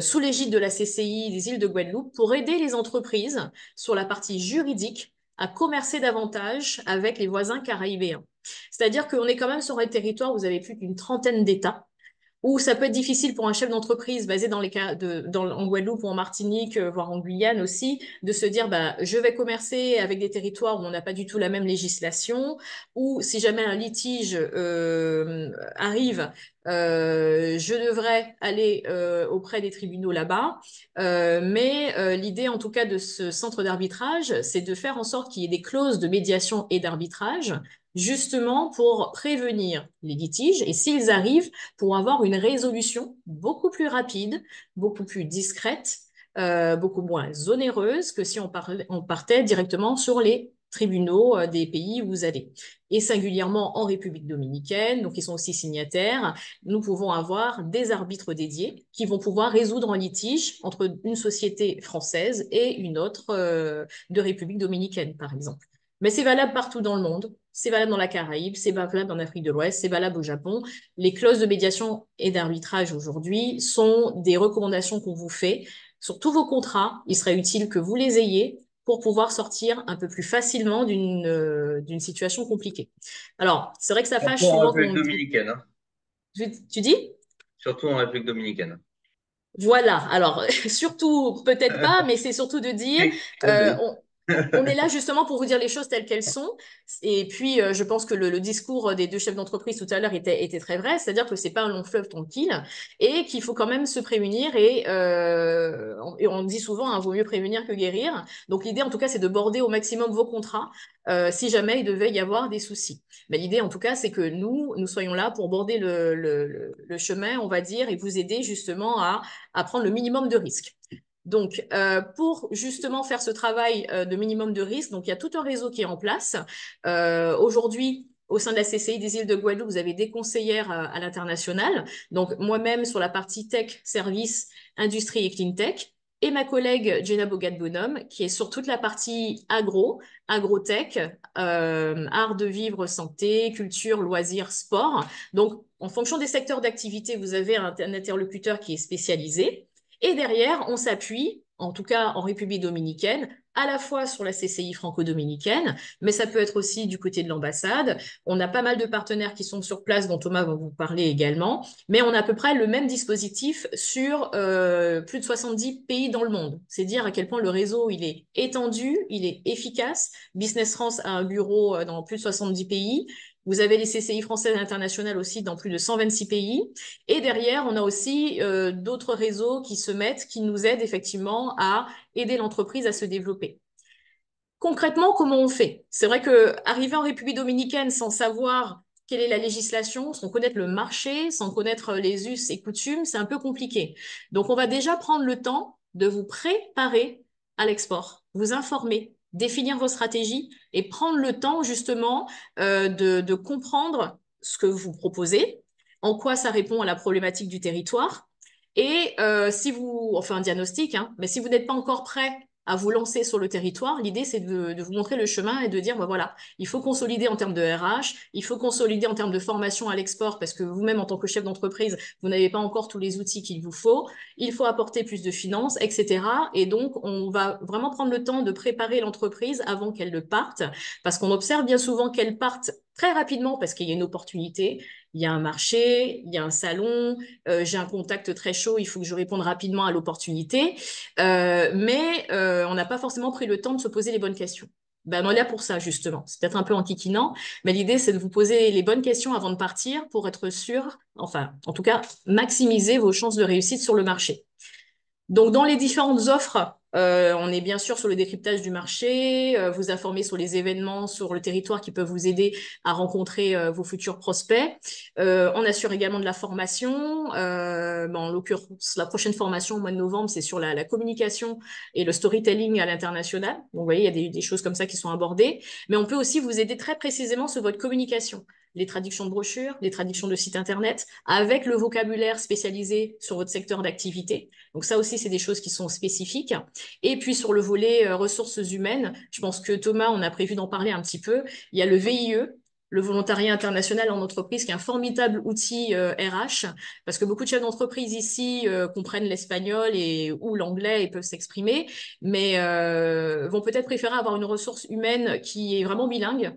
S5: sous l'égide de la CCI des îles de Guadeloupe, pour aider les entreprises sur la partie juridique à commercer davantage avec les voisins caraïbéens. C'est-à-dire qu'on est quand même sur un territoire où vous avez plus d'une trentaine d'États ou ça peut être difficile pour un chef d'entreprise basé dans les cas en Guadeloupe ou en Martinique, voire en Guyane aussi, de se dire bah, je vais commercer avec des territoires où on n'a pas du tout la même législation, ou si jamais un litige arrive, je devrais aller auprès des tribunaux là-bas. Mais l'idée en tout cas de ce centre d'arbitrage, c'est de faire en sorte qu'il y ait des clauses de médiation et d'arbitrage justement pour prévenir les litiges et s'ils arrivent, pour avoir une résolution beaucoup plus rapide, beaucoup plus discrète, beaucoup moins onéreuse que si on partait directement sur les tribunaux des pays où vous allez. Et singulièrement en République dominicaine, donc ils sont aussi signataires, nous pouvons avoir des arbitres dédiés qui vont pouvoir résoudre un litige entre une société française et une autre de République dominicaine, par exemple. Mais c'est valable partout dans le monde. C'est valable dans la Caraïbe, c'est valable en Afrique de l'Ouest, c'est valable au Japon. Les clauses de médiation et d'arbitrage aujourd'hui sont des recommandations qu'on vous fait sur tous vos contrats. Il serait utile que vous les ayez pour pouvoir sortir un peu plus facilement d'une situation compliquée. Alors, c'est vrai que ça fâche
S1: Surtout en
S5: souvent
S1: République dominicaine. Hein.
S5: Tu dis?
S1: Surtout en République dominicaine.
S5: Voilà. Alors, surtout, peut-être pas, mais c'est surtout de dire,
S1: Oui.
S5: on est là justement pour vous dire les choses telles qu'elles sont. Et puis, je pense que le discours des deux chefs d'entreprise tout à l'heure était très vrai, c'est-à-dire que c'est pas un long fleuve tranquille et qu'il faut quand même se prémunir. Et on dit souvent, hein, vaut mieux prévenir que guérir. Donc, l'idée, en tout cas, c'est de border au maximum vos contrats si jamais il devait y avoir des soucis. Mais l'idée, en tout cas, c'est que nous soyons là pour border le chemin, on va dire, et vous aider justement à prendre le minimum de risques. Donc, pour justement faire ce travail de minimum de risque, donc il y a tout un réseau qui est en place. Aujourd'hui, au sein de la CCI des îles de Guadeloupe, vous avez des conseillères à l'international. Donc, moi-même, sur la partie tech, services, industrie et clean tech. Et ma collègue Jenna Bogat-Bonhomme, qui est sur toute la partie agrotech, art de vivre, santé, culture, loisirs, sport. Donc, en fonction des secteurs d'activité, vous avez un interlocuteur qui est spécialisé. Et derrière, on s'appuie, en tout cas en République dominicaine, à la fois sur la CCI franco-dominicaine, mais ça peut être aussi du côté de l'ambassade. On a pas mal de partenaires qui sont sur place, dont Thomas va vous parler également, mais on a à peu près le même dispositif sur plus de 70 pays dans le monde. C'est dire à quel point le réseau il est étendu, il est efficace. Business France a un bureau dans plus de 70 pays. Vous avez les CCI françaises et internationales aussi dans plus de 126 pays. Et derrière, on a aussi d'autres réseaux qui se mettent, qui nous aident effectivement à aider l'entreprise à se développer. Concrètement, comment on fait? C'est vrai que arriver en République dominicaine sans savoir quelle est la législation, sans connaître le marché, sans connaître les us et coutumes, c'est un peu compliqué. Donc, on va déjà prendre le temps de vous préparer à l'export, vous informer, définir vos stratégies et prendre le temps justement de comprendre ce que vous proposez, en quoi ça répond à la problématique du territoire. Et si vous, enfin un diagnostic, hein, mais si vous n'êtes pas encore prêt à vous lancer sur le territoire, l'idée c'est de vous montrer le chemin et de dire, bah, voilà, il faut consolider en termes de RH, il faut consolider en termes de formation à l'export parce que vous-même en tant que chef d'entreprise, vous n'avez pas encore tous les outils qu'il vous faut, il faut apporter plus de finances, etc. Et donc, on va vraiment prendre le temps de préparer l'entreprise avant qu'elle ne parte parce qu'on observe bien souvent qu'elle parte très rapidement parce qu'il y a une opportunité, il y a un marché, il y a un salon, j'ai un contact très chaud, il faut que je réponde rapidement à l'opportunité. Mais on n'a pas forcément pris le temps de se poser les bonnes questions. Ben, on est là pour ça, justement. C'est peut-être un peu enquiquinant, mais l'idée, c'est de vous poser les bonnes questions avant de partir pour être sûr, enfin, en tout cas, maximiser vos chances de réussite sur le marché. Donc, dans les différentes offres, on est bien sûr sur le décryptage du marché, vous informer sur les événements sur le territoire qui peuvent vous aider à rencontrer vos futurs prospects. On assure également de la formation. En l'occurrence, la prochaine formation au mois de novembre, c'est sur la communication et le storytelling à l'international. Donc, vous voyez, il y a des choses comme ça qui sont abordées. Mais on peut aussi vous aider très précisément sur votre communication. Les traductions de brochures, les traductions de sites internet, avec le vocabulaire spécialisé sur votre secteur d'activité. Donc ça aussi, c'est des choses qui sont spécifiques. Et puis sur le volet ressources humaines, je pense que Thomas, on a prévu d'en parler un petit peu. Il y a le VIE, le volontariat international en entreprise, qui est un formidable outil RH, parce que beaucoup de chefs d'entreprise ici comprennent l'espagnol ou l'anglais et peuvent s'exprimer, mais vont peut-être préférer avoir une ressource humaine qui est vraiment bilingue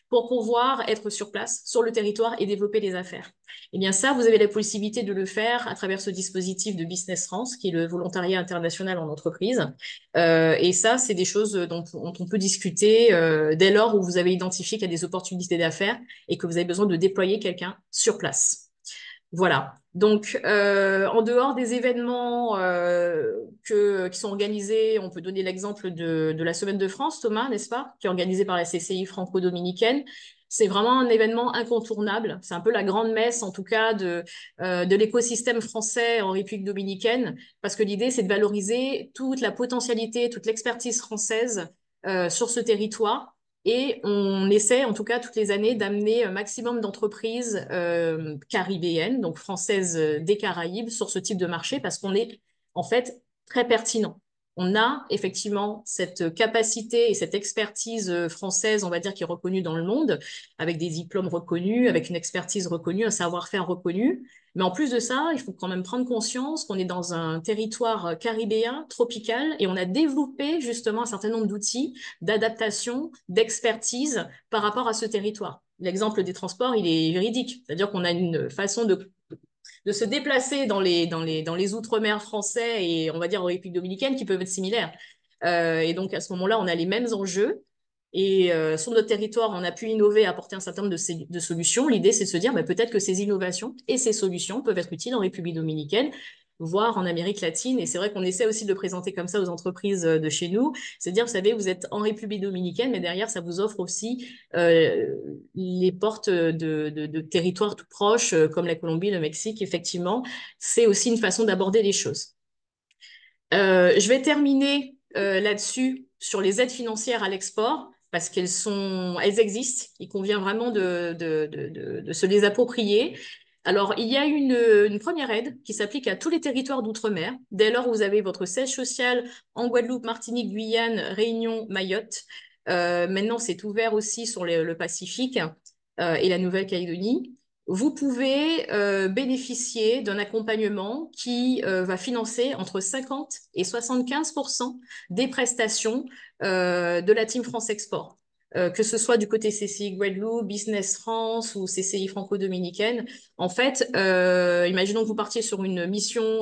S5: pour pouvoir être sur place, sur le territoire et développer les affaires. Eh bien ça, vous avez la possibilité de le faire à travers ce dispositif de Business France, qui est le volontariat international en entreprise. Et ça, c'est des choses dont on peut discuter dès lors où vous avez identifié qu'il y a des opportunités d'affaires et que vous avez besoin de déployer quelqu'un sur place. Voilà. Donc, en dehors des événements qui sont organisés, on peut donner l'exemple de la Semaine de France, Thomas, n'est-ce pas, qui est organisée par la CCI franco-dominicaine. C'est vraiment un événement incontournable. C'est un peu la grande messe, en tout cas, de l'écosystème français en République dominicaine, parce que l'idée, c'est de valoriser toute la potentialité, toute l'expertise française sur ce territoire. Et on essaie, en tout cas, toutes les années, d'amener un maximum d'entreprises caribéennes, donc françaises des Caraïbes, sur ce type de marché parce qu'on est, en fait, très pertinent. On a effectivement cette capacité et cette expertise française, on va dire, qui est reconnue dans le monde, avec des diplômes reconnus, avec une expertise reconnue, un savoir-faire reconnu. Mais en plus de ça, il faut quand même prendre conscience qu'on est dans un territoire caribéen, tropical, et on a développé justement un certain nombre d'outils d'adaptation, d'expertise par rapport à ce territoire. L'exemple des transports, il est véridique. C'est-à-dire qu'on a une façon de se déplacer dans les outre-mer français et on va dire en République dominicaine qui peuvent être similaires. Et donc à ce moment-là, on a les mêmes enjeux. Et sur notre territoire, on a pu innover, apporter un certain nombre de solutions. L'idée, c'est de se dire peut-être que ces innovations et ces solutions peuvent être utiles en République dominicaine, voire en Amérique latine. Et c'est vrai qu'on essaie aussi de le présenter comme ça aux entreprises de chez nous. C'est dire, vous savez, vous êtes en République dominicaine, mais derrière, ça vous offre aussi les portes de territoires tout proches, comme la Colombie, le Mexique. Effectivement, c'est aussi une façon d'aborder les choses. Je vais terminer là-dessus sur les aides financières à l'export, parce elles existent. Il convient vraiment de se les approprier. Alors, il y a une première aide qui s'applique à tous les territoires d'outre-mer. Dès lors, vous avez votre siège social en Guadeloupe, Martinique, Guyane, Réunion, Mayotte. Maintenant, c'est ouvert aussi sur le Pacifique et la Nouvelle-Calédonie. Vous pouvez bénéficier d'un accompagnement qui va financer entre 50 et 75% des prestations de la Team France Export. Que ce soit du côté CCI Guadeloupe, Business France ou CCI franco-dominicaine. En fait, imaginons que vous partiez sur une mission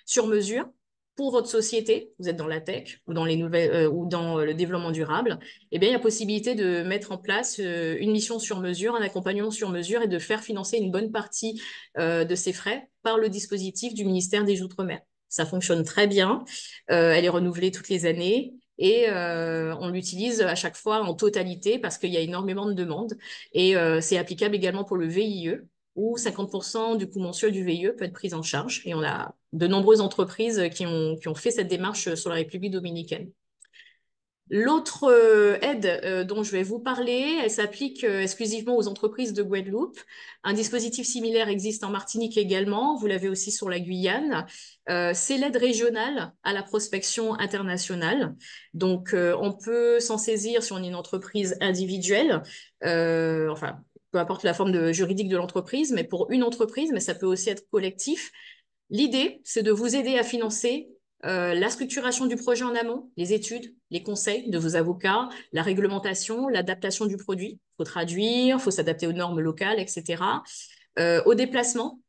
S5: sur mesure pour votre société, vous êtes dans la tech ou dans les nouvelles ou dans le développement durable, eh bien, il y a possibilité de mettre en place une mission sur mesure, un accompagnement sur mesure et de faire financer une bonne partie de ces frais par le dispositif du ministère des Outre-mer. Ça fonctionne très bien. Elle est renouvelée toutes les années. Et on l'utilise à chaque fois en totalité parce qu'il y a énormément de demandes. Et c'est applicable également pour le VIE, où 50% du coût mensuel du VIE peut être pris en charge. Et on a de nombreuses entreprises qui ont fait cette démarche sur la République dominicaine. L'autre aide dont je vais vous parler, elle s'applique exclusivement aux entreprises de Guadeloupe. Un dispositif similaire existe en Martinique également. Vous l'avez aussi sur la Guyane. C'est l'aide régionale à la prospection internationale. Donc, on peut s'en saisir si on est une entreprise individuelle. Enfin, peu importe la forme juridique de l'entreprise, mais pour une entreprise, mais ça peut aussi être collectif. L'idée, c'est de vous aider à financer la structuration du projet en amont, les études, les conseils de vos avocats, la réglementation, l'adaptation du produit. Il faut traduire, il faut s'adapter aux normes locales, etc. Au déplacement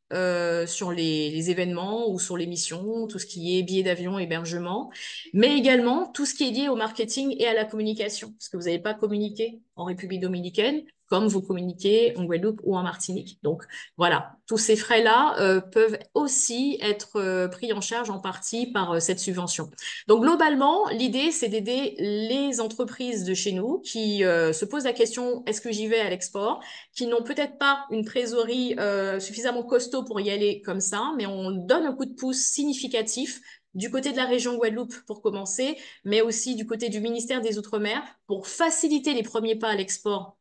S5: sur les événements ou sur les missions, tout ce qui est billets d'avion, hébergement, mais également tout ce qui est lié au marketing et à la communication, parce que vous n'avez pas communiqué en République dominicaine comme vous communiquez en Guadeloupe ou en Martinique. Donc voilà, tous ces frais-là peuvent aussi être pris en charge en partie par cette subvention. Donc globalement, l'idée, c'est d'aider les entreprises de chez nous qui se posent la question, est-ce que j'y vais à l'export, qui n'ont peut-être pas une trésorerie suffisamment costaud pour y aller comme ça, mais on donne un coup de pouce significatif du côté de la région Guadeloupe pour commencer, mais aussi du côté du ministère des Outre-mer pour faciliter les premiers pas à l'export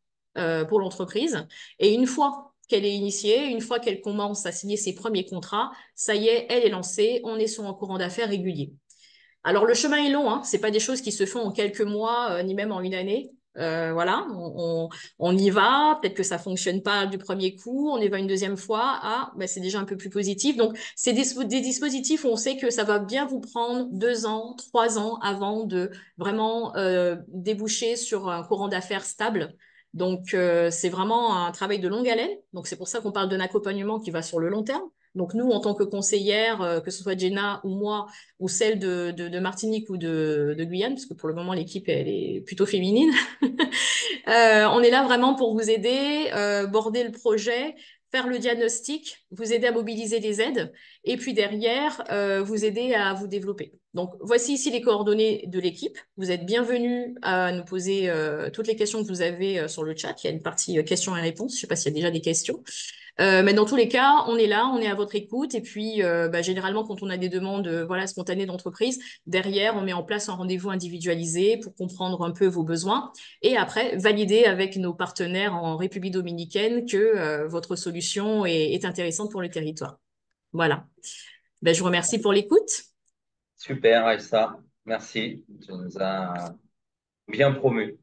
S5: pour l'entreprise. Et une fois qu'elle est initiée, une fois qu'elle commence à signer ses premiers contrats, ça y est, elle est lancée, on est sur un courant d'affaires régulier. Alors le chemin est long, hein, c'est pas des choses qui se font en quelques mois, ni même en une année. Voilà, on y va, peut-être que ça fonctionne pas du premier coup, on y va une deuxième fois, ben c'est déjà un peu plus positif. Donc, c'est des dispositifs où on sait que ça va bien vous prendre 2 ans, 3 ans avant de vraiment déboucher sur un courant d'affaires stable. Donc, c'est vraiment un travail de longue haleine. Donc, c'est pour ça qu'on parle d'un accompagnement qui va sur le long terme. Donc, nous, en tant que conseillère, que ce soit Jenna ou moi, ou celle de Martinique ou de Guyane, parce que pour le moment, l'équipe, elle est plutôt féminine. On est là vraiment pour vous aider, border le projet, faire le diagnostic, vous aider à mobiliser les aides, et puis derrière, vous aider à vous développer. Donc, voici ici les coordonnées de l'équipe. Vous êtes bienvenus à nous poser toutes les questions que vous avez sur le chat. Il y a une partie questions et réponses. Je ne sais pas s'il y a déjà des questions. Mais dans tous les cas, on est là, on est à votre écoute. Et puis, généralement, quand on a des demandes voilà, spontanées d'entreprise, derrière, on met en place un rendez-vous individualisé pour comprendre un peu vos besoins. Et après, valider avec nos partenaires en République dominicaine que votre solution est intéressante pour le territoire. Voilà. Je vous remercie pour l'écoute.
S1: Super, Aïssa. Merci. Tu nous as bien promu.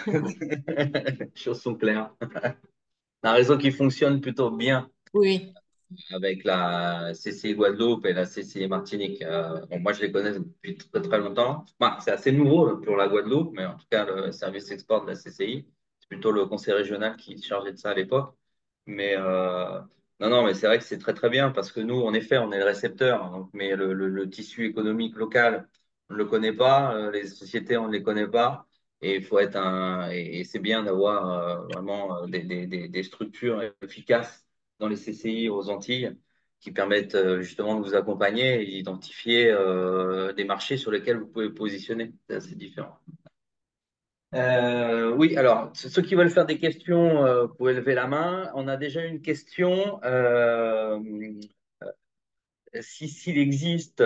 S1: Les choses sont claires. Un réseau qui fonctionne plutôt bien
S5: Oui,
S1: avec la CCI Guadeloupe et la CCI Martinique. Bon, moi, je les connais depuis très, très longtemps. Bah, c'est assez nouveau pour la Guadeloupe, mais en tout cas, le service export de la CCI, c'est plutôt le conseil régional qui se chargeait de ça à l'époque. Mais non, non, mais c'est vrai que c'est très, très bien parce que nous, en effet, on est le récepteur. Hein, donc, mais le tissu économique local, on ne le connaît pas. Les sociétés, on ne les connaît pas. Et il faut être et c'est bien d'avoir vraiment des structures efficaces dans les CCI aux Antilles qui permettent justement de vous accompagner et d'identifier des marchés sur lesquels vous pouvez positionner. C'est assez différent. Oui, alors, ceux qui veulent faire des questions, vous pouvez lever la main. On a déjà une question. S'il existe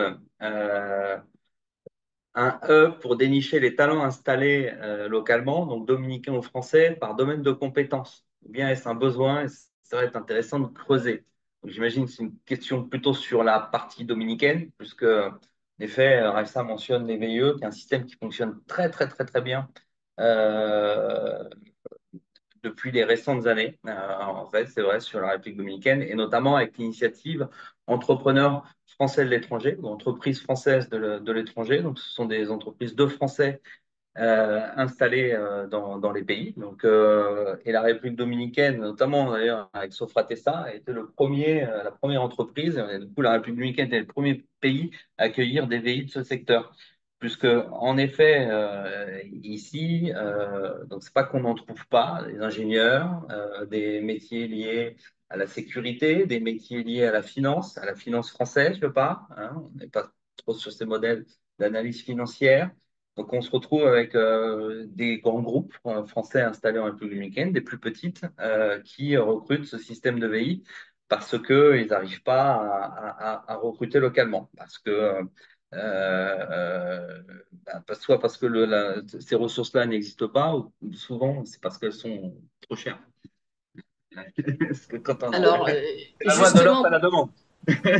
S1: un hub pour dénicher les talents installés localement, donc dominicains ou français, par domaine de compétences. Ou bien est-ce un besoin et ça va être intéressant de creuser. Donc, j'imagine que c'est une question plutôt sur la partie dominicaine, puisque, en effet, Raissa mentionne les VIE, qui est un système qui fonctionne très, très, très, très bien euh, depuis les récentes années, en fait, c'est vrai, sur la République dominicaine, et notamment avec l'initiative Entrepreneurs français de l'étranger, ou entreprises françaises de l'étranger. Donc, ce sont des entreprises de Français installés dans les pays. Donc, et la République dominicaine, notamment d'ailleurs avec Sofratessa, a été la première entreprise. Du coup, la République dominicaine était le premier pays à accueillir des VI de ce secteur. Puisque, en effet, ici, donc c'est pas qu'on n'en trouve pas, des ingénieurs, des métiers liés à la sécurité, des métiers liés à la finance française, je parle. Hein, on n'est pas trop sur ces modèles d'analyse financière. Donc, on se retrouve avec des grands groupes français installés en République dominicaine, des plus petites, qui recrutent ce système de VI parce qu'ils n'arrivent pas à recruter localement. Parce que, soit parce que ces ressources-là n'existent pas, ou souvent c'est parce qu'elles sont trop chères. Parce que
S5: Alors,
S1: c'est la loi de l'offre et la
S5: justement,
S1: demande.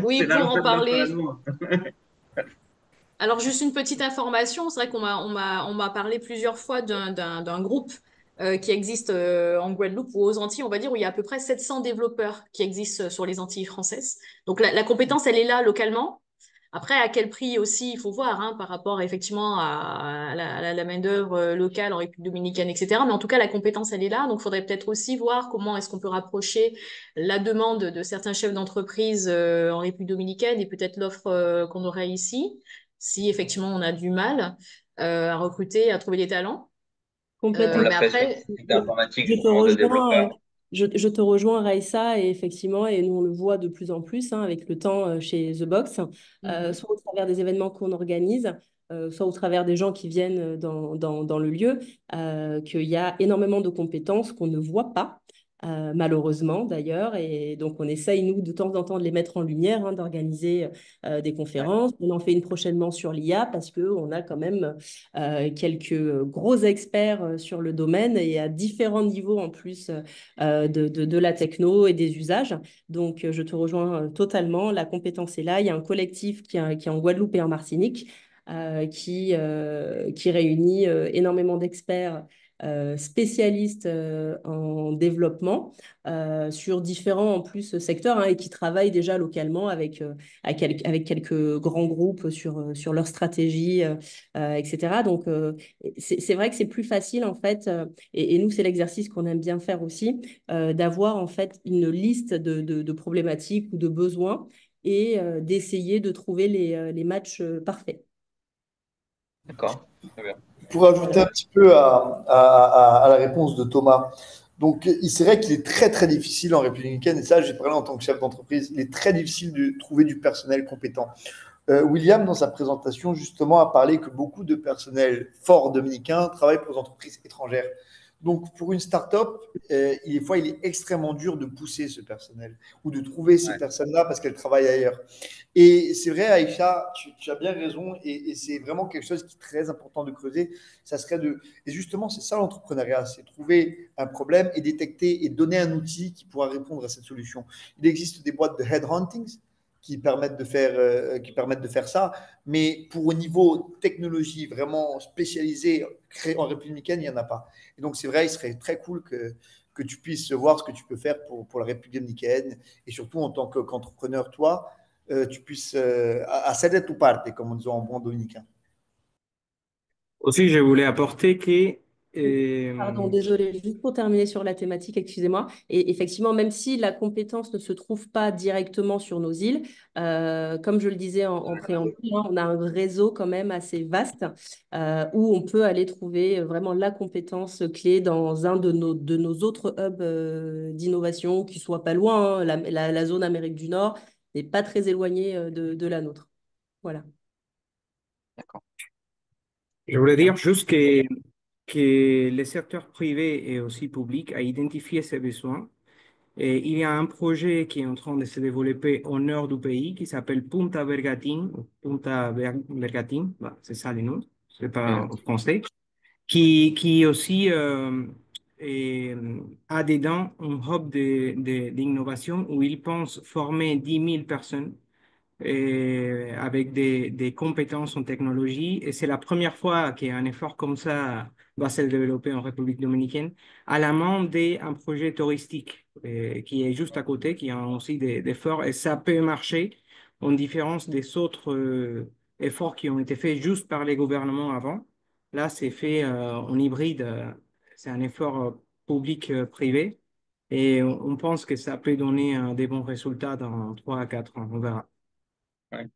S5: oui,
S1: C'est la
S5: pour
S1: loi
S5: en
S1: de l'offre et la
S5: parler.
S1: demande.
S5: Alors, juste une petite information, c'est vrai on m'a parlé plusieurs fois d'un groupe qui existe en Guadeloupe ou aux Antilles, on va dire, où il y a à peu près 700 développeurs qui existent sur les Antilles françaises. Donc, la compétence, elle est là localement. Après, à quel prix aussi, il faut voir, hein, par rapport effectivement à la main-d'œuvre locale en République dominicaine, etc. Mais en tout cas, la compétence, elle est là. Donc, il faudrait peut-être aussi voir comment est-ce qu'on peut rapprocher la demande de certains chefs d'entreprise en République dominicaine et peut-être l'offre qu'on aurait ici, si effectivement on a du mal à recruter, à trouver des talents.
S1: On
S2: Complètement.
S1: l'a
S5: Mais
S1: fait sur
S5: après,
S1: le site informatique
S2: Je te
S1: justement de
S2: rejoins,
S1: développeurs.
S2: je te rejoins, Raïssa, et effectivement, et nous on le voit de plus en plus hein, avec le temps chez The Box,
S5: mhm.
S2: soit au travers des événements qu'on organise, soit au travers des gens qui viennent dans le lieu, qu'il y a énormément de compétences qu'on ne voit pas. Malheureusement d'ailleurs, et donc on essaye nous de temps en temps de les mettre en lumière, hein, d'organiser des
S1: Ouais.
S2: conférences. On en fait une prochainement sur l'IA parce qu'on a quand même quelques gros experts sur le domaine et à différents niveaux en plus de la techno et des usages. Donc, je te rejoins totalement. La compétence est là. Il y a un collectif qui est en Guadeloupe et en Martinique qui réunit énormément d'experts spécialistes en développement sur différents en plus secteurs hein, et qui travaillent déjà localement avec quelques grands groupes sur leur stratégie etc. Donc, c'est vrai que c'est plus facile, en fait, et nous, c'est l'exercice qu'on aime bien faire aussi, d'avoir, en fait, une liste de problématiques ou de besoins et d'essayer de trouver les matchs parfaits.
S1: D'accord. Très bien.
S3: Pour ajouter un petit peu à la réponse de Thomas, donc c'est vrai qu'il est très très difficile en République dominicaine, et ça j'ai parlé en tant que chef d'entreprise, il est très difficile de trouver du personnel compétent. William, dans sa présentation, justement, a parlé que beaucoup de personnel fort dominicain travaille pour des entreprises étrangères. Donc, pour une start-up, des fois, il est extrêmement dur de pousser ce personnel ou de trouver ces
S1: Ouais.
S3: personnes-là parce qu'elles travaillent ailleurs. Et c'est vrai, Aïcha, tu as bien raison, et c'est vraiment quelque chose qui est très important de creuser. Ça serait et justement, c'est ça l'entrepreneuriat, c'est trouver un problème et détecter et donner un outil qui pourra répondre à cette solution. Il existe des boîtes de headhunting qui permettent de faire ça. Mais pour au niveau technologie vraiment spécialisée, créée en républicaine, il n'y en a pas. Et donc, c'est vrai, il serait très cool que tu puisses voir ce que tu peux faire pour la République dominicaine et surtout en tant qu'entrepreneur, toi, tu puisses hacer tu parte, comme on dit en bon dominicain.
S4: Aussi, je voulais apporter que
S2: Pardon, désolé, juste pour terminer sur la thématique, excusez-moi. Et effectivement, même si la compétence ne se trouve pas directement sur nos îles, comme je le disais en préambule, hein, on a un réseau quand même assez vaste où on peut aller trouver vraiment la compétence clé dans un de nos autres hubs d'innovation qui soit pas loin. Hein. La zone Amérique du Nord n'est pas très éloignée de la nôtre. Voilà.
S1: D'accord.
S4: je voulais
S1: Bien.
S4: dire juste que le secteur privé et aussi public a identifié ces besoins Et il y a un projet qui est en train de se développer au nord du pays qui s'appelle Punta Bergatin, Bergatin, bah, c'est ça le nom, c'est pas
S1: Mm.
S4: en français, qui aussi a dedans un hub d'innovation où ils pensent former 10 000 personnes avec des compétences en technologie. Et c'est la première fois qu'un effort comme ça va se développer en République dominicaine, à la main d'un projet touristique qui est juste à côté, qui a aussi des efforts. Et ça peut marcher en différence des autres efforts qui ont été faits juste par les gouvernements avant. Là, c'est fait en hybride. C'est un effort public-privé. Et on pense que ça peut donner des bons résultats dans 3 à 4 ans. On verra.
S1: Ouais.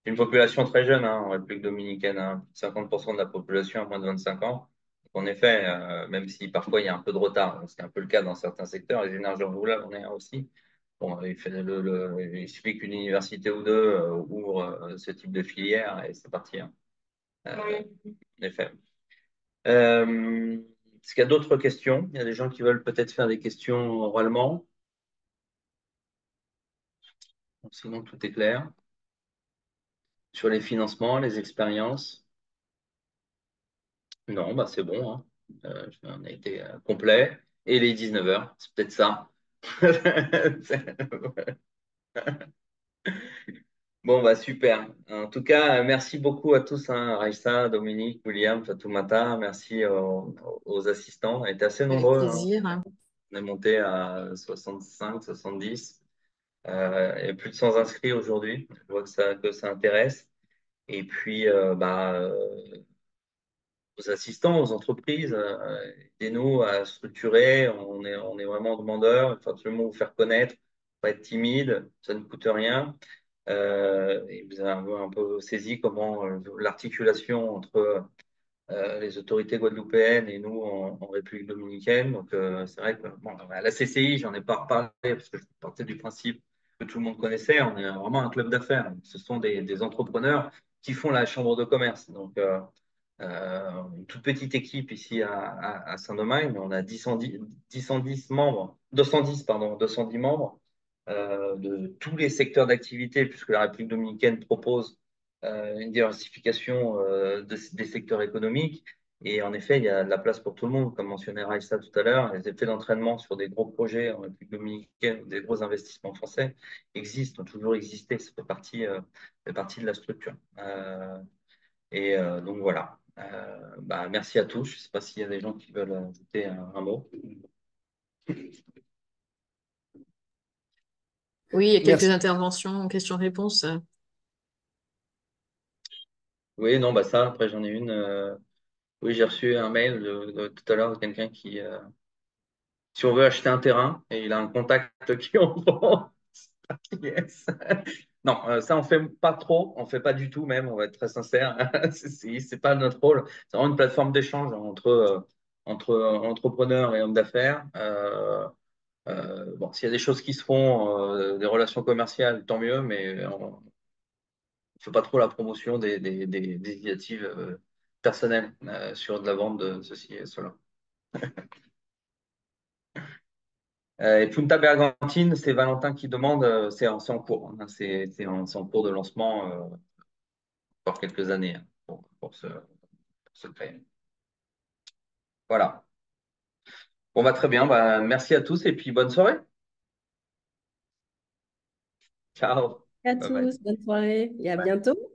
S1: C'est une population très jeune en République dominicaine, hein. 50% de la population a moins de 25 ans. Donc, en effet, même si parfois il y a un peu de retard, c'est un peu le cas dans certains secteurs, les énergies renouvelables, on est un aussi. Bon, il suffit qu'une université ou deux ouvre ce type de filière et c'est parti, hein. En effet. Est-ce qu'il y a d'autres questions? Il y a des gens qui veulent peut-être faire des questions oralement. Sinon, tout est clair. Sur les financements, les expériences. Non, bah c'est bon, hein. On a été complet. Et les 19 heures, c'est peut-être ça. Bon, bah super. En tout cas, merci beaucoup à tous, hein, Raïssa, Dominique, William, Fatoumata. Merci aux assistants. On a été assez
S5: Avec
S1: nombreux, hein.
S5: plaisir.
S1: On est monté à 65, 70. Et plus de 100 inscrits aujourd'hui. Je vois que ça intéresse. Et puis, aux assistants, aux entreprises, aidez-nous à structurer. On est vraiment demandeurs. Il faut absolument vous faire connaître, pas être timide, ça ne coûte rien. Et vous avez un peu saisi comment l'articulation entre les autorités guadeloupéennes et nous en République dominicaine. Donc, c'est vrai que bon, à la CCI, j'en ai pas reparlé parce que je partais du principe que tout le monde connaissait. On est vraiment un club d'affaires. Ce sont des entrepreneurs qui font la chambre de commerce. Donc, une toute petite équipe ici à Saint-Domingue, mais on a 110 membres, 210, pardon, 210 membres de tous les secteurs d'activité, puisque la République dominicaine propose une diversification des secteurs économiques. Et en effet, il y a de la place pour tout le monde, comme mentionnait Raïssa tout à l'heure. Les effets d'entraînement sur des gros projets en République dominicaine, des gros investissements français existent, ont toujours existé. Ça fait partie de la structure. Donc voilà. Merci à tous. Je ne sais pas s'il y a des gens qui veulent ajouter un mot.
S5: Oui, il y a quelques
S3: Merci.
S5: interventions, questions-réponses.
S1: Oui, non, bah ça, après j'en ai une. Oui, j'ai reçu un mail tout à l'heure de quelqu'un qui, si on veut acheter un terrain, et il a un contact qui en vend. Yes. Non, ça on fait pas trop, on fait pas du tout même, on va être très sincère. C'est pas notre rôle. C'est vraiment une plateforme d'échange entre entrepreneurs et hommes d'affaires. Bon, s'il y a des choses qui se font, des relations commerciales, tant mieux, mais on ne fait pas trop la promotion des initiatives personnelles sur de la vente de ceci et cela. Et Punta Bergantine, c'est Valentin qui demande, c'est en cours, hein. C'est en cours de lancement pour quelques années, hein, pour se créer. Voilà. Bon, bah, très bien. Bah, merci à tous et puis bonne soirée. Ciao.
S2: À
S1: Bye bye.
S2: tous, bonne soirée et à bientôt.